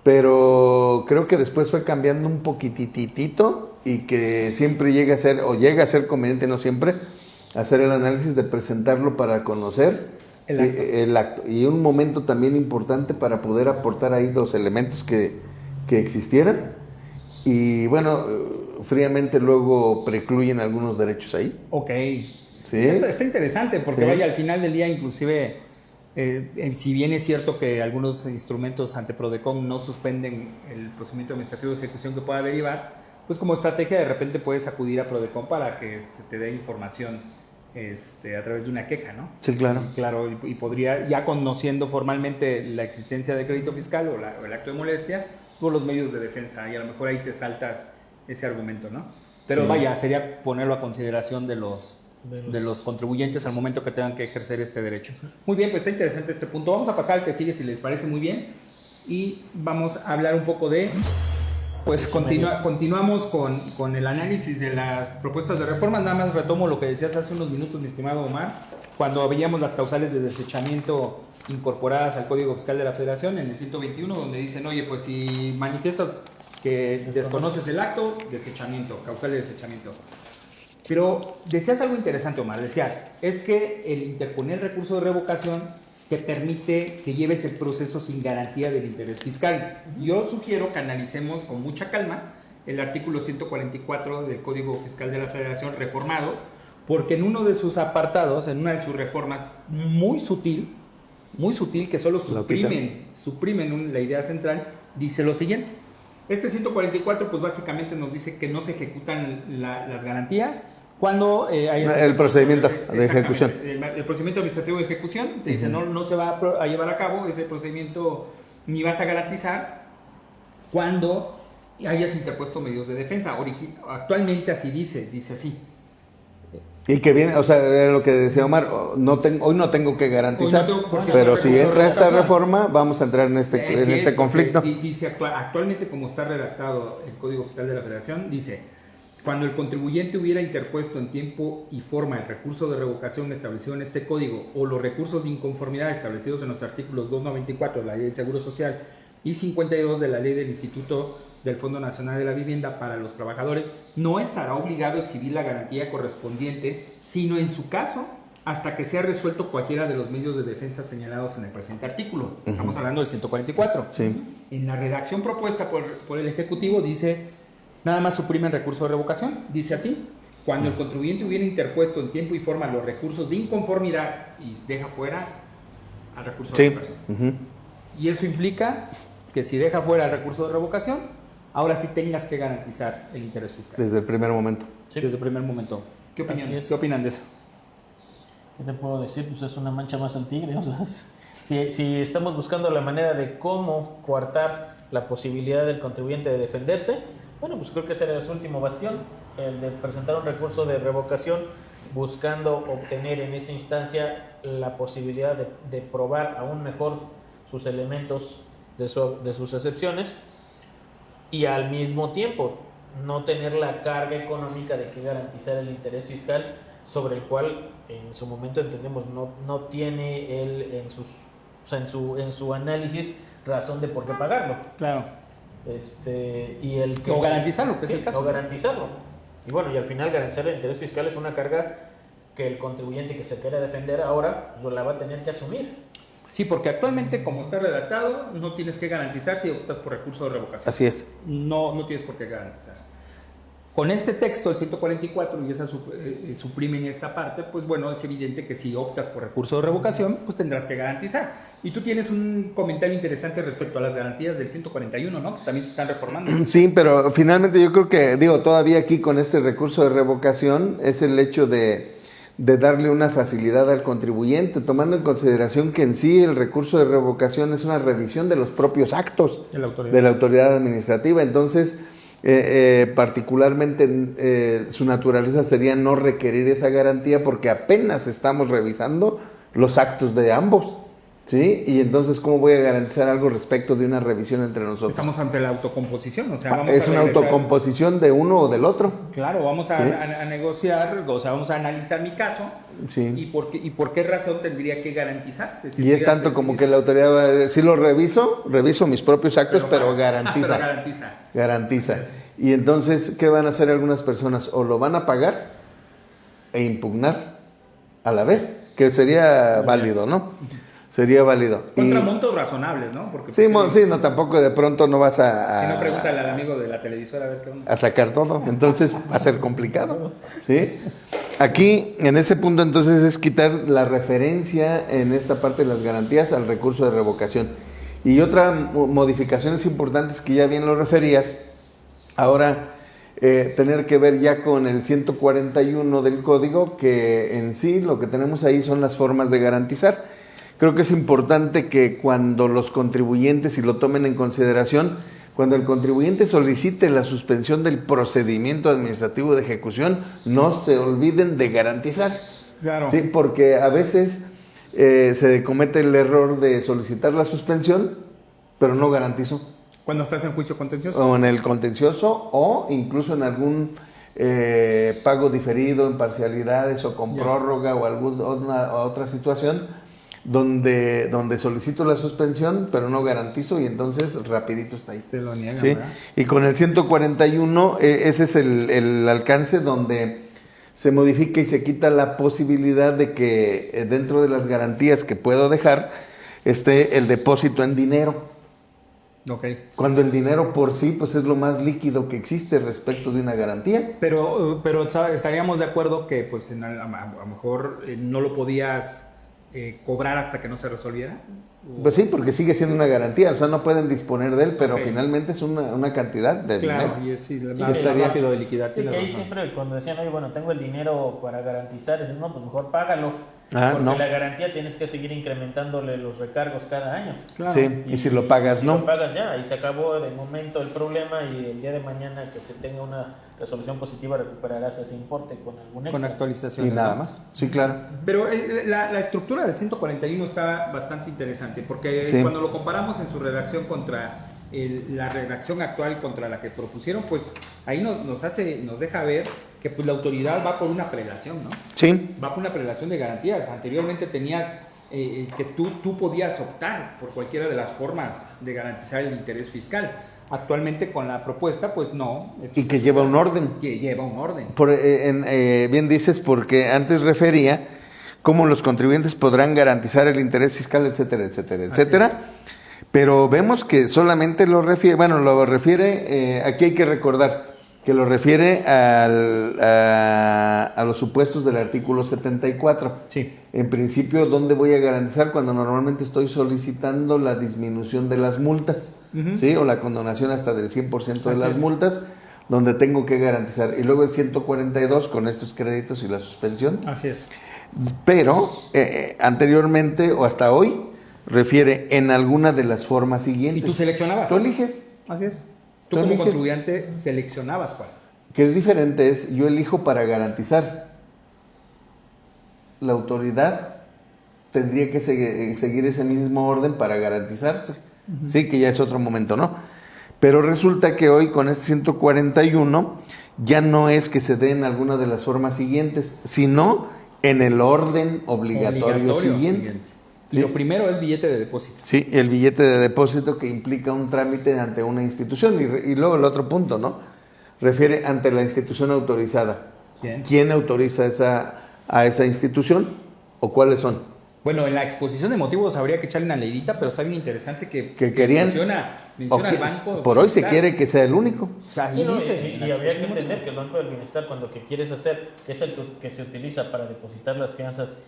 Pero creo que después fue cambiando un poquititito y que siempre llega a ser conveniente, no siempre, hacer el análisis de presentarlo para conocer el acto. Y un momento también importante para poder aportar ahí los elementos que existieran. Y bueno, fríamente luego precluyen algunos derechos ahí. Ok. ¿Sí? Está interesante porque Sí. vaya, al final del día inclusive, si bien es cierto que algunos instrumentos ante Prodecon no suspenden el procedimiento administrativo de ejecución que pueda derivar, pues como estrategia de repente puedes acudir a Prodecon para que se te dé información a través de una queja, ¿no? Sí, claro. Claro, y podría, ya conociendo formalmente la existencia de crédito fiscal o el acto de molestia, por los medios de defensa, y a lo mejor ahí te saltas ese argumento, ¿no? Pero Sí. vaya, sería ponerlo a consideración de los contribuyentes al momento que tengan que ejercer este derecho. Muy bien, pues está interesante este punto. Vamos a pasar al que sigue, si les parece muy bien, y vamos a hablar un poco de... Pues continuamos con el análisis de las propuestas de reforma. Nada más retomo lo que decías hace unos minutos, mi estimado Omar, cuando veíamos las causales de desechamiento incorporadas al Código Fiscal de la Federación en el 121, donde dicen, oye, pues si manifiestas que desconoces el acto, desechamiento, causal de desechamiento. Pero decías algo interesante, Omar, decías, es que el interponer recurso de revocación te permite que lleves el proceso sin garantía del interés fiscal. Yo sugiero que analicemos con mucha calma el artículo 144 del Código Fiscal de la Federación reformado, porque en uno de sus apartados, en una de sus reformas muy sutil, que solo suprimen la idea central, dice lo siguiente. Este 144 pues básicamente nos dice que no se ejecutan las garantías cuando hay el procedimiento de ejecución. El procedimiento administrativo de ejecución te dice no se va a llevar a cabo ese procedimiento ni vas a garantizar cuando hayas interpuesto medios de defensa. Actualmente así dice así. Y que viene, o sea, era lo que decía Omar, hoy no tengo que garantizar, pero si entra esta reforma, vamos a entrar en este conflicto. Dice actualmente, como está redactado el Código Fiscal de la Federación, dice: cuando el contribuyente hubiera interpuesto en tiempo y forma el recurso de revocación establecido en este código o los recursos de inconformidad establecidos en los artículos 294 de la Ley del Seguro Social y 52 de la Ley del Instituto del Fondo Nacional de la Vivienda para los Trabajadores, no estará obligado a exhibir la garantía correspondiente, sino en su caso, hasta que sea resuelto cualquiera de los medios de defensa señalados en el presente artículo. Estamos hablando del 144. Sí. En la redacción propuesta por el Ejecutivo dice, nada más suprimen recurso de revocación. Dice así: cuando el contribuyente hubiera interpuesto en tiempo y forma los recursos de inconformidad y deja fuera al recurso de revocación. Y eso implica que si deja fuera el recurso de revocación, ahora sí tengas que garantizar el interés fiscal. Desde el primer momento. Sí. Desde el primer momento. ¿Qué opinan de eso? ¿Qué te puedo decir? Pues es una mancha más al tigre. O sea, si estamos buscando la manera de cómo coartar la posibilidad del contribuyente de defenderse, bueno, pues creo que ese era su último bastión, el de presentar un recurso de revocación buscando obtener en esa instancia la posibilidad de probar aún mejor sus elementos de sus excepciones, y al mismo tiempo no tener la carga económica de que garantizar el interés fiscal, sobre el cual en su momento entendemos no tiene él en su análisis razón de por qué pagarlo. Claro. O garantizarlo, que es el caso. O garantizarlo. Y bueno, y al final garantizar el interés fiscal es una carga que el contribuyente que se quiera defender ahora pues la va a tener que asumir. Sí, porque actualmente, como está redactado, no tienes que garantizar si optas por recurso de revocación. Así es. No tienes por qué garantizar. Con este texto, el 144, y esa suprimen esta parte, pues bueno, es evidente que si optas por recurso de revocación, pues tendrás que garantizar. Y tú tienes un comentario interesante respecto a las garantías del 141, ¿no? Que también se están reformando. Sí, pero finalmente yo creo que, todavía aquí con este recurso de revocación es el hecho de darle una facilidad al contribuyente, tomando en consideración que en sí el recurso de revocación es una revisión de los propios actos de la autoridad administrativa. Entonces, particularmente su naturaleza sería no requerir esa garantía porque apenas estamos revisando los actos de ambos. ¿Sí? Y entonces, ¿cómo voy a garantizar algo respecto de una revisión entre nosotros? Estamos ante la autocomposición, o sea, es una autocomposición de uno o del otro. Claro, vamos a negociar, o sea, vamos a analizar mi caso. Sí. ¿Y por qué razón tendría que garantizar? Y es tanto como que la autoridad va a decir, lo reviso mis propios actos, pero garantiza. Garantiza. Y entonces, ¿qué van a hacer algunas personas? O lo van a pagar e impugnar a la vez, que sería válido, ¿no? Sería válido. Contra montos razonables, ¿no? Porque, no, tampoco de pronto no vas a... Si no, pregúntale al amigo de la televisora a ver qué onda. A sacar todo, entonces va a ser complicado, ¿sí? Aquí, en ese punto, entonces, es quitar la referencia en esta parte de las garantías al recurso de revocación. Y otra modificaciones importantes que ya bien lo referías, ahora tener que ver ya con el 141 del código, que en sí lo que tenemos ahí son las formas de garantizar. Creo que es importante que cuando los contribuyentes, y lo tomen en consideración, cuando el contribuyente solicite la suspensión del procedimiento administrativo de ejecución, no se olviden de garantizar. Claro. Sí, porque a veces se comete el error de solicitar la suspensión, pero no garantizo. Cuando estás en juicio contencioso. O en el contencioso, o incluso en algún pago diferido, en parcialidades, o con prórroga, o alguna otra situación, donde solicito la suspensión, pero no garantizo, y entonces rapidito está ahí. Te lo niegan, ¿sí? ¿verdad? Y con el 141, ese es el alcance donde se modifica y se quita la posibilidad de que dentro de las garantías que puedo dejar esté el depósito en dinero. Okay. Cuando el dinero por sí pues es lo más líquido que existe respecto de una garantía. Pero estaríamos de acuerdo que pues a lo mejor no lo podías cobrar hasta que no se resolviera. Pues sí, porque sigue siendo una garantía, o sea, no pueden disponer de él, pero finalmente es una cantidad de dinero. Claro, y es rápido de liquidar. Sí, que ahí siempre cuando decían, oye, bueno, tengo el dinero para garantizar, dices, no, pues mejor págalo. Porque no. la garantía tienes que seguir incrementándole los recargos cada año. Claro. Sí, y si lo pagas, si no. lo pagas ya, y se acabó de momento el problema, y el día de mañana que se tenga una resolución positiva recuperarás ese importe con algún extra. Con actualizaciones. Y nada ¿no? más. Sí, claro. Pero la estructura del 141 está bastante interesante, porque Sí. cuando lo comparamos en su redacción contra la redacción actual contra la que propusieron, pues ahí nos deja ver que pues, la autoridad va por una prelación, ¿no? Sí. Va por una prelación de garantías. Anteriormente tenías que tú podías optar por cualquiera de las formas de garantizar el interés fiscal. Actualmente con la propuesta, pues no. Y que lleva un orden. Que lleva un orden. Bien dices, porque antes refería cómo los contribuyentes podrán garantizar el interés fiscal, etcétera, etcétera, etcétera. Pero vemos que solamente lo refiere, aquí hay que recordar, que lo refiere a los supuestos del artículo 74. Sí. En principio, ¿dónde voy a garantizar? Cuando normalmente estoy solicitando la disminución de las multas, ¿sí? O la condonación hasta del 100% de las multas, donde tengo que garantizar. Y luego el 142 con estos créditos y la suspensión. Así es. Pero anteriormente o hasta hoy refiere en alguna de las formas siguientes. ¿Y tú seleccionabas? Tú eliges. Así es. Tú Tú como eliges. contribuyente seleccionabas cuál. Que es diferente, es yo elijo para garantizar. La autoridad tendría que seguir ese mismo orden para garantizarse. Sí, que ya es otro momento, ¿no? Pero resulta que hoy con este 141 ya no es que se dé en alguna de las formas siguientes, sino en el orden obligatorio siguiente. Y lo primero es billete de depósito. Sí, el billete de depósito que implica un trámite ante una institución. Y luego el otro punto, ¿no? Refiere ante la institución autorizada. ¿Quién? ¿Quién autoriza a esa institución o cuáles son? Bueno, en la exposición de motivos habría que echarle una leidita, pero está bien interesante que querían. menciona al Banco. Por hoy se quiere que sea el único. O sea, Sí, ahí no, dice. y en la habría que exposición de entender motivos. que el Banco del Bienestar, cuando que quieres hacer, que es el que se utiliza para depositar las fianzas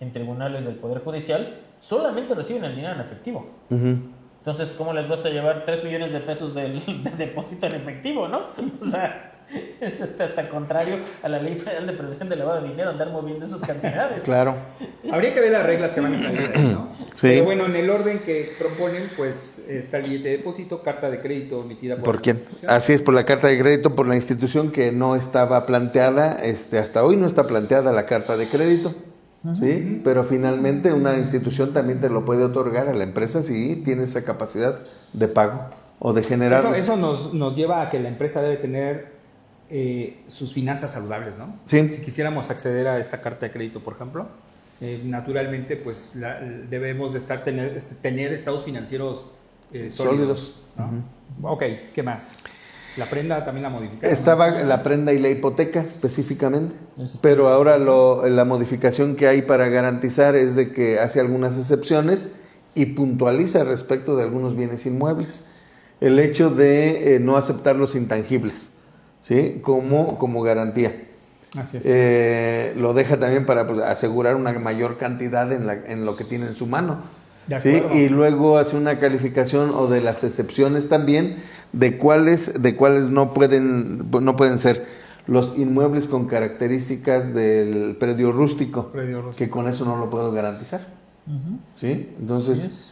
en tribunales del Poder Judicial, solamente reciben el dinero en efectivo. Ujú. Entonces, ¿cómo les vas a llevar 3 millones de pesos del depósito en efectivo, no? O sea, es hasta contrario a la Ley Federal de Prevención del Lavado de Dinero, andar moviendo esas cantidades. Claro. Habría que ver las reglas que van a salir de ahí, ¿no? Sí. Pero bueno, en el orden que proponen, pues está el billete de depósito, carta de crédito emitida ¿Por la quién? institución. Así es, por la carta de crédito, por la institución que no estaba planteada, hasta hoy no está planteada la carta de crédito. ¿Sí? Pero finalmente una institución también te lo puede otorgar a la empresa si tiene esa capacidad de pago o de generar. Eso nos lleva a que la empresa debe tener sus finanzas saludables, ¿no? Sí. Si quisiéramos acceder a esta carta de crédito, por ejemplo, naturalmente, pues debemos de tener estados financieros sólidos. ¿no? Ok, ¿qué más? La prenda también la modificaron. Estaba la prenda y la hipoteca específicamente, Es- pero ahora la modificación que hay para garantizar es de que hace algunas excepciones y puntualiza respecto de algunos bienes inmuebles. El hecho de no aceptar los intangibles, ¿sí? como garantía. Así es. Lo deja también para pues, asegurar una mayor cantidad en lo que tiene en su mano. De ¿sí? acuerdo. Y luego hace una calificación o de las excepciones también de cuáles no pueden ser los inmuebles con características del predio rústico, que con eso no lo puedo garantizar. Ujú. ¿Sí? Entonces,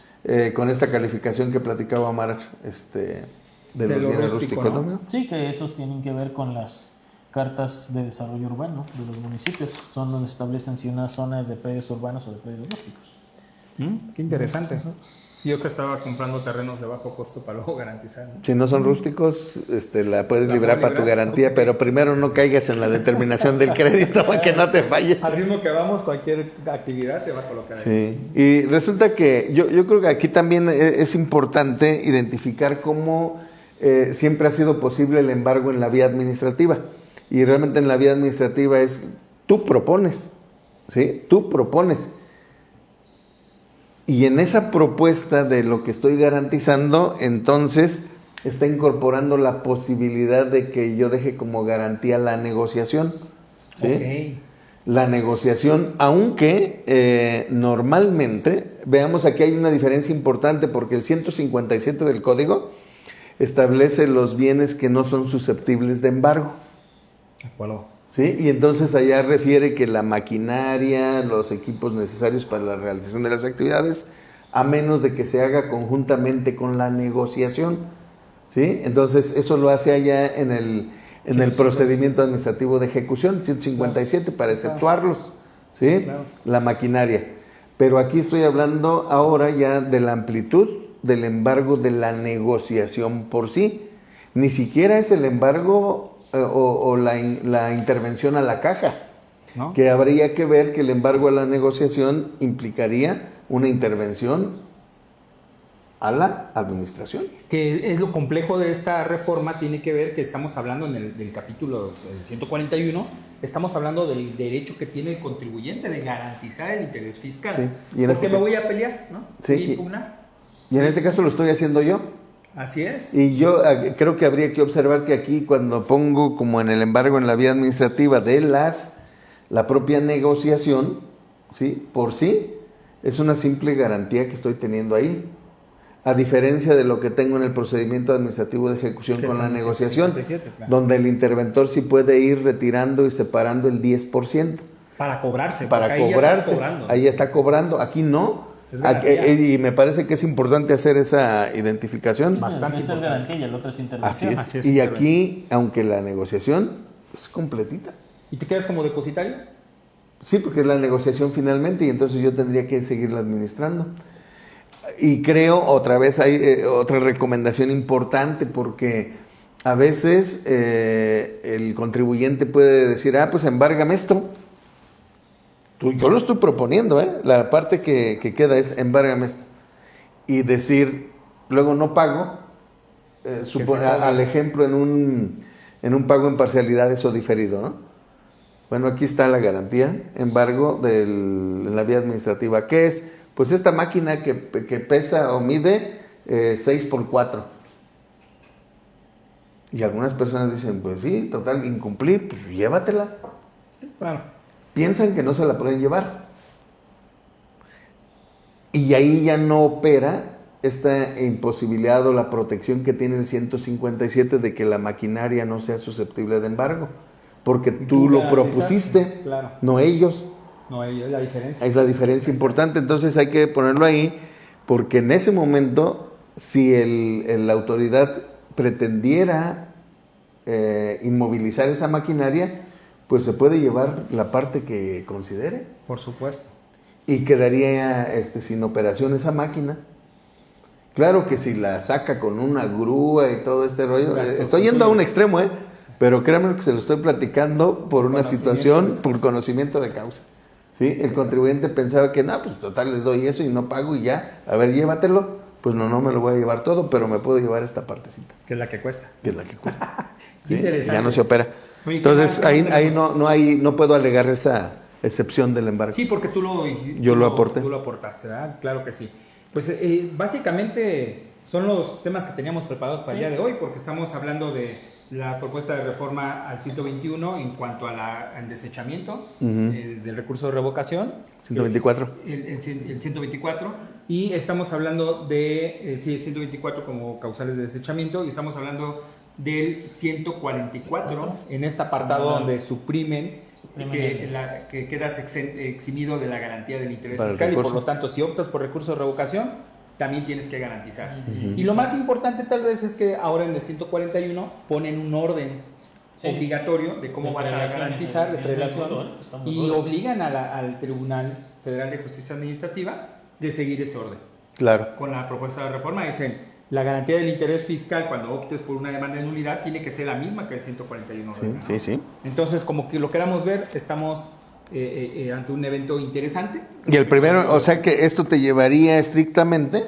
con esta calificación que platicaba Omar, de los lo bienes rústico, rústicos, ¿no? ¿no? Sí, que esos tienen que ver con las cartas de desarrollo urbano de los municipios. Son donde establecen si una zona es de predios urbanos o de predios rústicos. Qué interesante. Yo que estaba comprando terrenos de bajo costo para luego garantizar. ¿no? Si no son rústicos, la puedes La librar puedo para tu librar. garantía, pero primero no caigas en la determinación del crédito para que no te falle. Al ritmo que vamos, cualquier actividad te va a colocar ahí. Sí, y resulta que yo creo que aquí también es importante identificar cómo siempre ha sido posible el embargo en la vía administrativa. Y realmente en la vía administrativa es, tú propones, ¿sí? Tú propones. Y en esa propuesta de lo que estoy garantizando, entonces está incorporando la posibilidad de que yo deje como garantía la negociación. ¿Sí? Ok. La negociación, aunque normalmente, veamos aquí hay una diferencia importante porque el 157 del código establece los bienes que no son susceptibles de embargo. De acuerdo. ¿sí? Y entonces allá refiere que la maquinaria, los equipos necesarios para la realización de las actividades, a menos de que se haga conjuntamente con la negociación, ¿sí? Entonces eso lo hace allá en el procedimiento administrativo de ejecución, 157, para exceptuarlos, ¿sí? Claro. La maquinaria. Pero aquí estoy hablando ahora ya de la amplitud del embargo de la negociación por sí. Ni siquiera es el embargo o la intervención a la caja, ¿no? que habría que ver que el embargo a la negociación implicaría una intervención a la administración. Que es lo complejo de esta reforma, tiene que ver que estamos hablando del capítulo 141, estamos hablando del derecho que tiene el contribuyente de garantizar el interés fiscal. Sí, y en porque este me voy a pelear, ¿no? Sí, Voy a impugnar. Y en este caso lo estoy haciendo yo. Así es. Y yo creo que habría que observar que aquí cuando pongo como en el embargo en la vía administrativa de la propia negociación, ¿sí? Por sí, es una simple garantía que estoy teniendo ahí. A diferencia de lo que tengo en el procedimiento administrativo de ejecución con la negociación, 157, claro. donde el interventor sí puede ir retirando y separando el 10%. Para cobrarse. Para porque ahí ya cobrarse. estás cobrando. Ahí está cobrando. Aquí no. Es garantía. Y me parece que es importante hacer esa identificación. Bastante Esta es importante. garantía y el otro es Así intervención. es. Así es, Y intervención. aquí, aunque la negociación es completita. ¿Y te quedas como depositario? Sí, porque es la negociación finalmente y entonces yo tendría que seguirla administrando. Y creo, otra vez hay otra recomendación importante porque a veces el contribuyente puede decir, pues embárgame esto. Yo lo estoy proponiendo, la parte que queda es embárgame esto. Y decir, luego no pago, al ejemplo en un pago en parcialidades o diferido, ¿no? Bueno, aquí está la garantía, embargo, en la vía administrativa. ¿Qué es? Pues esta máquina que pesa o mide 6x4. Y algunas personas dicen, pues sí, total, incumplir, pues llévatela. Claro. Piensan que no se la pueden llevar. Y ahí ya no opera esta imposibilidad o la protección que tiene el 157 de que la maquinaria no sea susceptible de embargo. Porque tú lo propusiste, claro. no ellos. No, es la diferencia. Es la diferencia importante, entonces hay que ponerlo ahí, porque en ese momento, si la autoridad pretendiera inmovilizar esa maquinaria, pues se puede llevar la parte que considere. Por supuesto. Y quedaría sin operación esa máquina. Claro que si la saca con una grúa y todo este rollo, estoy yendo a un extremo, pero créanme que se lo estoy platicando por una situación, por conocimiento de causa. ¿Sí? El contribuyente pensaba que, no, pues total les doy eso y no pago y ya, a ver, llévatelo. Pues no me lo voy a llevar todo, pero me puedo llevar esta partecita. Que es la que cuesta. Que es la que cuesta. Qué interesante. Ya no se opera. Oye, Entonces, ¿qué más ahí tenemos? no puedo alegar esa excepción del embargo. Sí, porque Yo lo aporté. Tú lo aportaste, ¿verdad? Claro que sí. Pues básicamente son los temas que teníamos preparados para el día de hoy, porque estamos hablando de la propuesta de reforma al 121 en cuanto al desechamiento del recurso de revocación. 124. El 124. Y estamos hablando de, 124 como causales de desechamiento, y estamos hablando del 144 en este apartado donde suprimen que quedas eximido de la garantía del interés Para el fiscal, y por recurso. lo tanto, si optas por recurso de revocación, también tienes que garantizar. Y lo más importante tal vez es que ahora en el 141 ponen un orden obligatorio de cómo vas a garantizar de prelación y obligan al Tribunal Federal de Justicia Administrativa de seguir ese orden. Claro. Con la propuesta de reforma dicen, la garantía del interés fiscal cuando optes por una demanda de nulidad tiene que ser la misma que el 141. Sí. Entonces, como que lo queramos ver, estamos ante un evento interesante. Y el primero, o sea que esto te llevaría estrictamente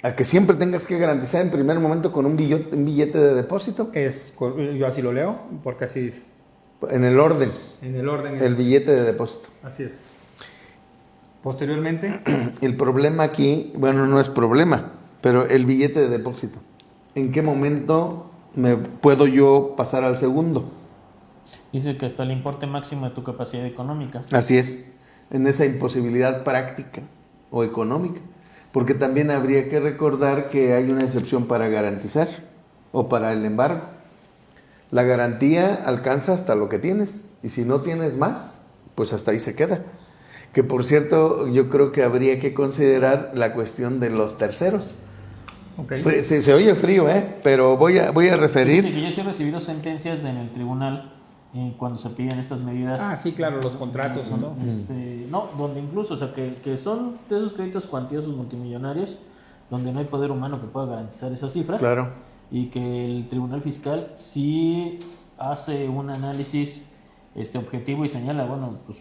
a que siempre tengas que garantizar en primer momento con un billete de depósito. Yo así lo leo, porque así dice. En el orden. En el orden. El billete de depósito. Así es. Posteriormente. El problema aquí, bueno, no es problema, pero el billete de depósito. ¿En qué momento me puedo yo pasar al segundo? Dice que hasta el importe máximo de tu capacidad económica. Así es, en esa imposibilidad práctica o económica. Porque también habría que recordar que hay una excepción para garantizar o para el embargo. La garantía alcanza hasta lo que tienes. Y si no tienes más, pues hasta ahí se queda. Que por cierto, yo creo que habría que considerar la cuestión de los terceros. Okay. Se oye frío, pero voy a referir. Sí, que yo sí he recibido sentencias en el tribunal cuando se piden estas medidas. Ah, sí, claro, los contratos, ¿no? No, donde incluso, o sea, que son de esos créditos cuantiosos multimillonarios, donde no hay poder humano que pueda garantizar esas cifras. Claro. Y que el tribunal fiscal sí hace un análisis objetivo y señala, bueno, pues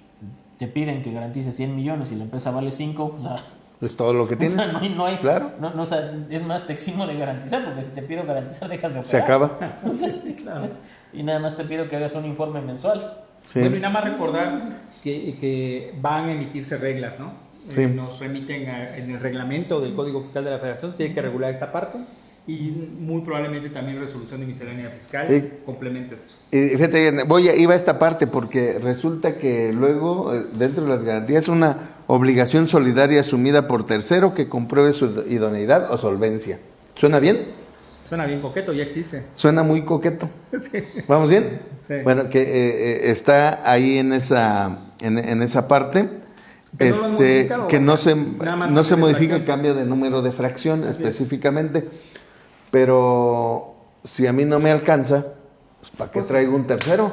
te piden que garantices 100 millones y la empresa vale 5, o sea, Es todo lo que tienes. o sea, no hay, Claro. o sea, es más, te eximo de garantizar, porque si te pido garantizar dejas de operar. Se acaba. O sea, claro. Y nada más te pido que hagas un informe mensual. Sí. Bueno, y nada más recordar que van a emitirse reglas, ¿no? Sí. Nos remiten en el reglamento del Código Fiscal de la Federación, sí hay que regular esta parte, y muy probablemente también resolución de miscelánea fiscal complementa esto. Y fíjate, iba a esta parte porque resulta que luego, dentro de las garantías, una obligación solidaria asumida por tercero que compruebe su idoneidad o solvencia. ¿Suena bien? Suena bien coqueto, ya existe. Suena muy coqueto. Sí. ¿Vamos bien? Sí. Bueno, que está ahí en esa parte. ¿Que no lo modifica, Que no se cambia modifica de el cambio de número de fracción Así específicamente. Pero si a mí no me alcanza, pues ¿para qué traigo un tercero?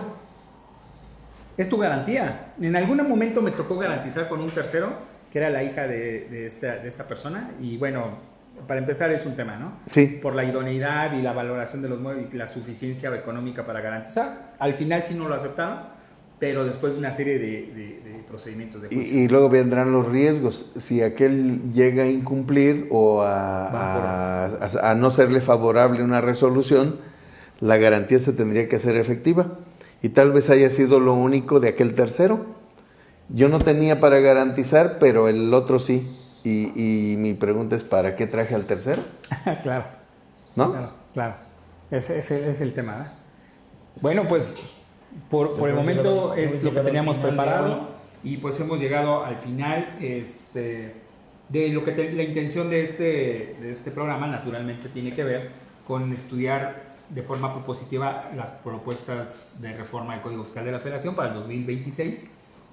Es tu garantía. En algún momento me tocó garantizar con un tercero, que era la hija de esta persona, y bueno, para empezar es un tema, ¿no? Sí. Por la idoneidad y la valoración de los muebles y la suficiencia económica para garantizar. Al final sí no lo aceptaron, pero después de una serie de procedimientos de juicio. Y luego vendrán los riesgos. Si aquel llega a incumplir o a no serle favorable una resolución, la garantía se tendría que hacer efectiva. Y tal vez haya sido lo único de aquel tercero. Yo no tenía para garantizar, pero el otro sí. Y mi pregunta es, ¿para qué traje al tercero? Claro. ¿No? Claro. Ese es el tema, ¿eh? Bueno, pues por el momento es lo que teníamos preparado y pues hemos llegado al final de lo que la intención de este programa naturalmente tiene que ver con estudiar de forma propositiva las propuestas de reforma del Código Fiscal de la Federación para el 2026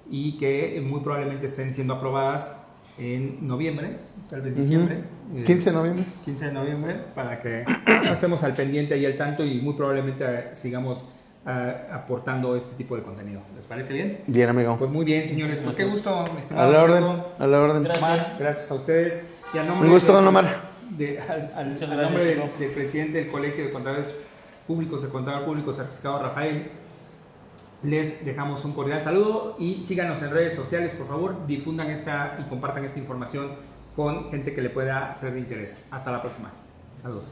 y que muy probablemente estén siendo aprobadas en noviembre, tal vez diciembre. 15 de noviembre. 15 de noviembre, para que estemos al pendiente y al tanto y muy probablemente sigamos aportando este tipo de contenido. ¿Les parece bien? Bien, amigo. Pues muy bien, señores. Pues qué gusto, mi estimado A la orden. Checo. A la orden. Gracias a ustedes. Y a nombre Un gusto, don Omar. Al nombre del presidente del Colegio de Contadores Públicos, el contador público certificado Rafael, les dejamos un cordial saludo y síganos en redes sociales, por favor, difundan y compartan esta información con gente que le pueda ser de interés. Hasta la próxima. Saludos.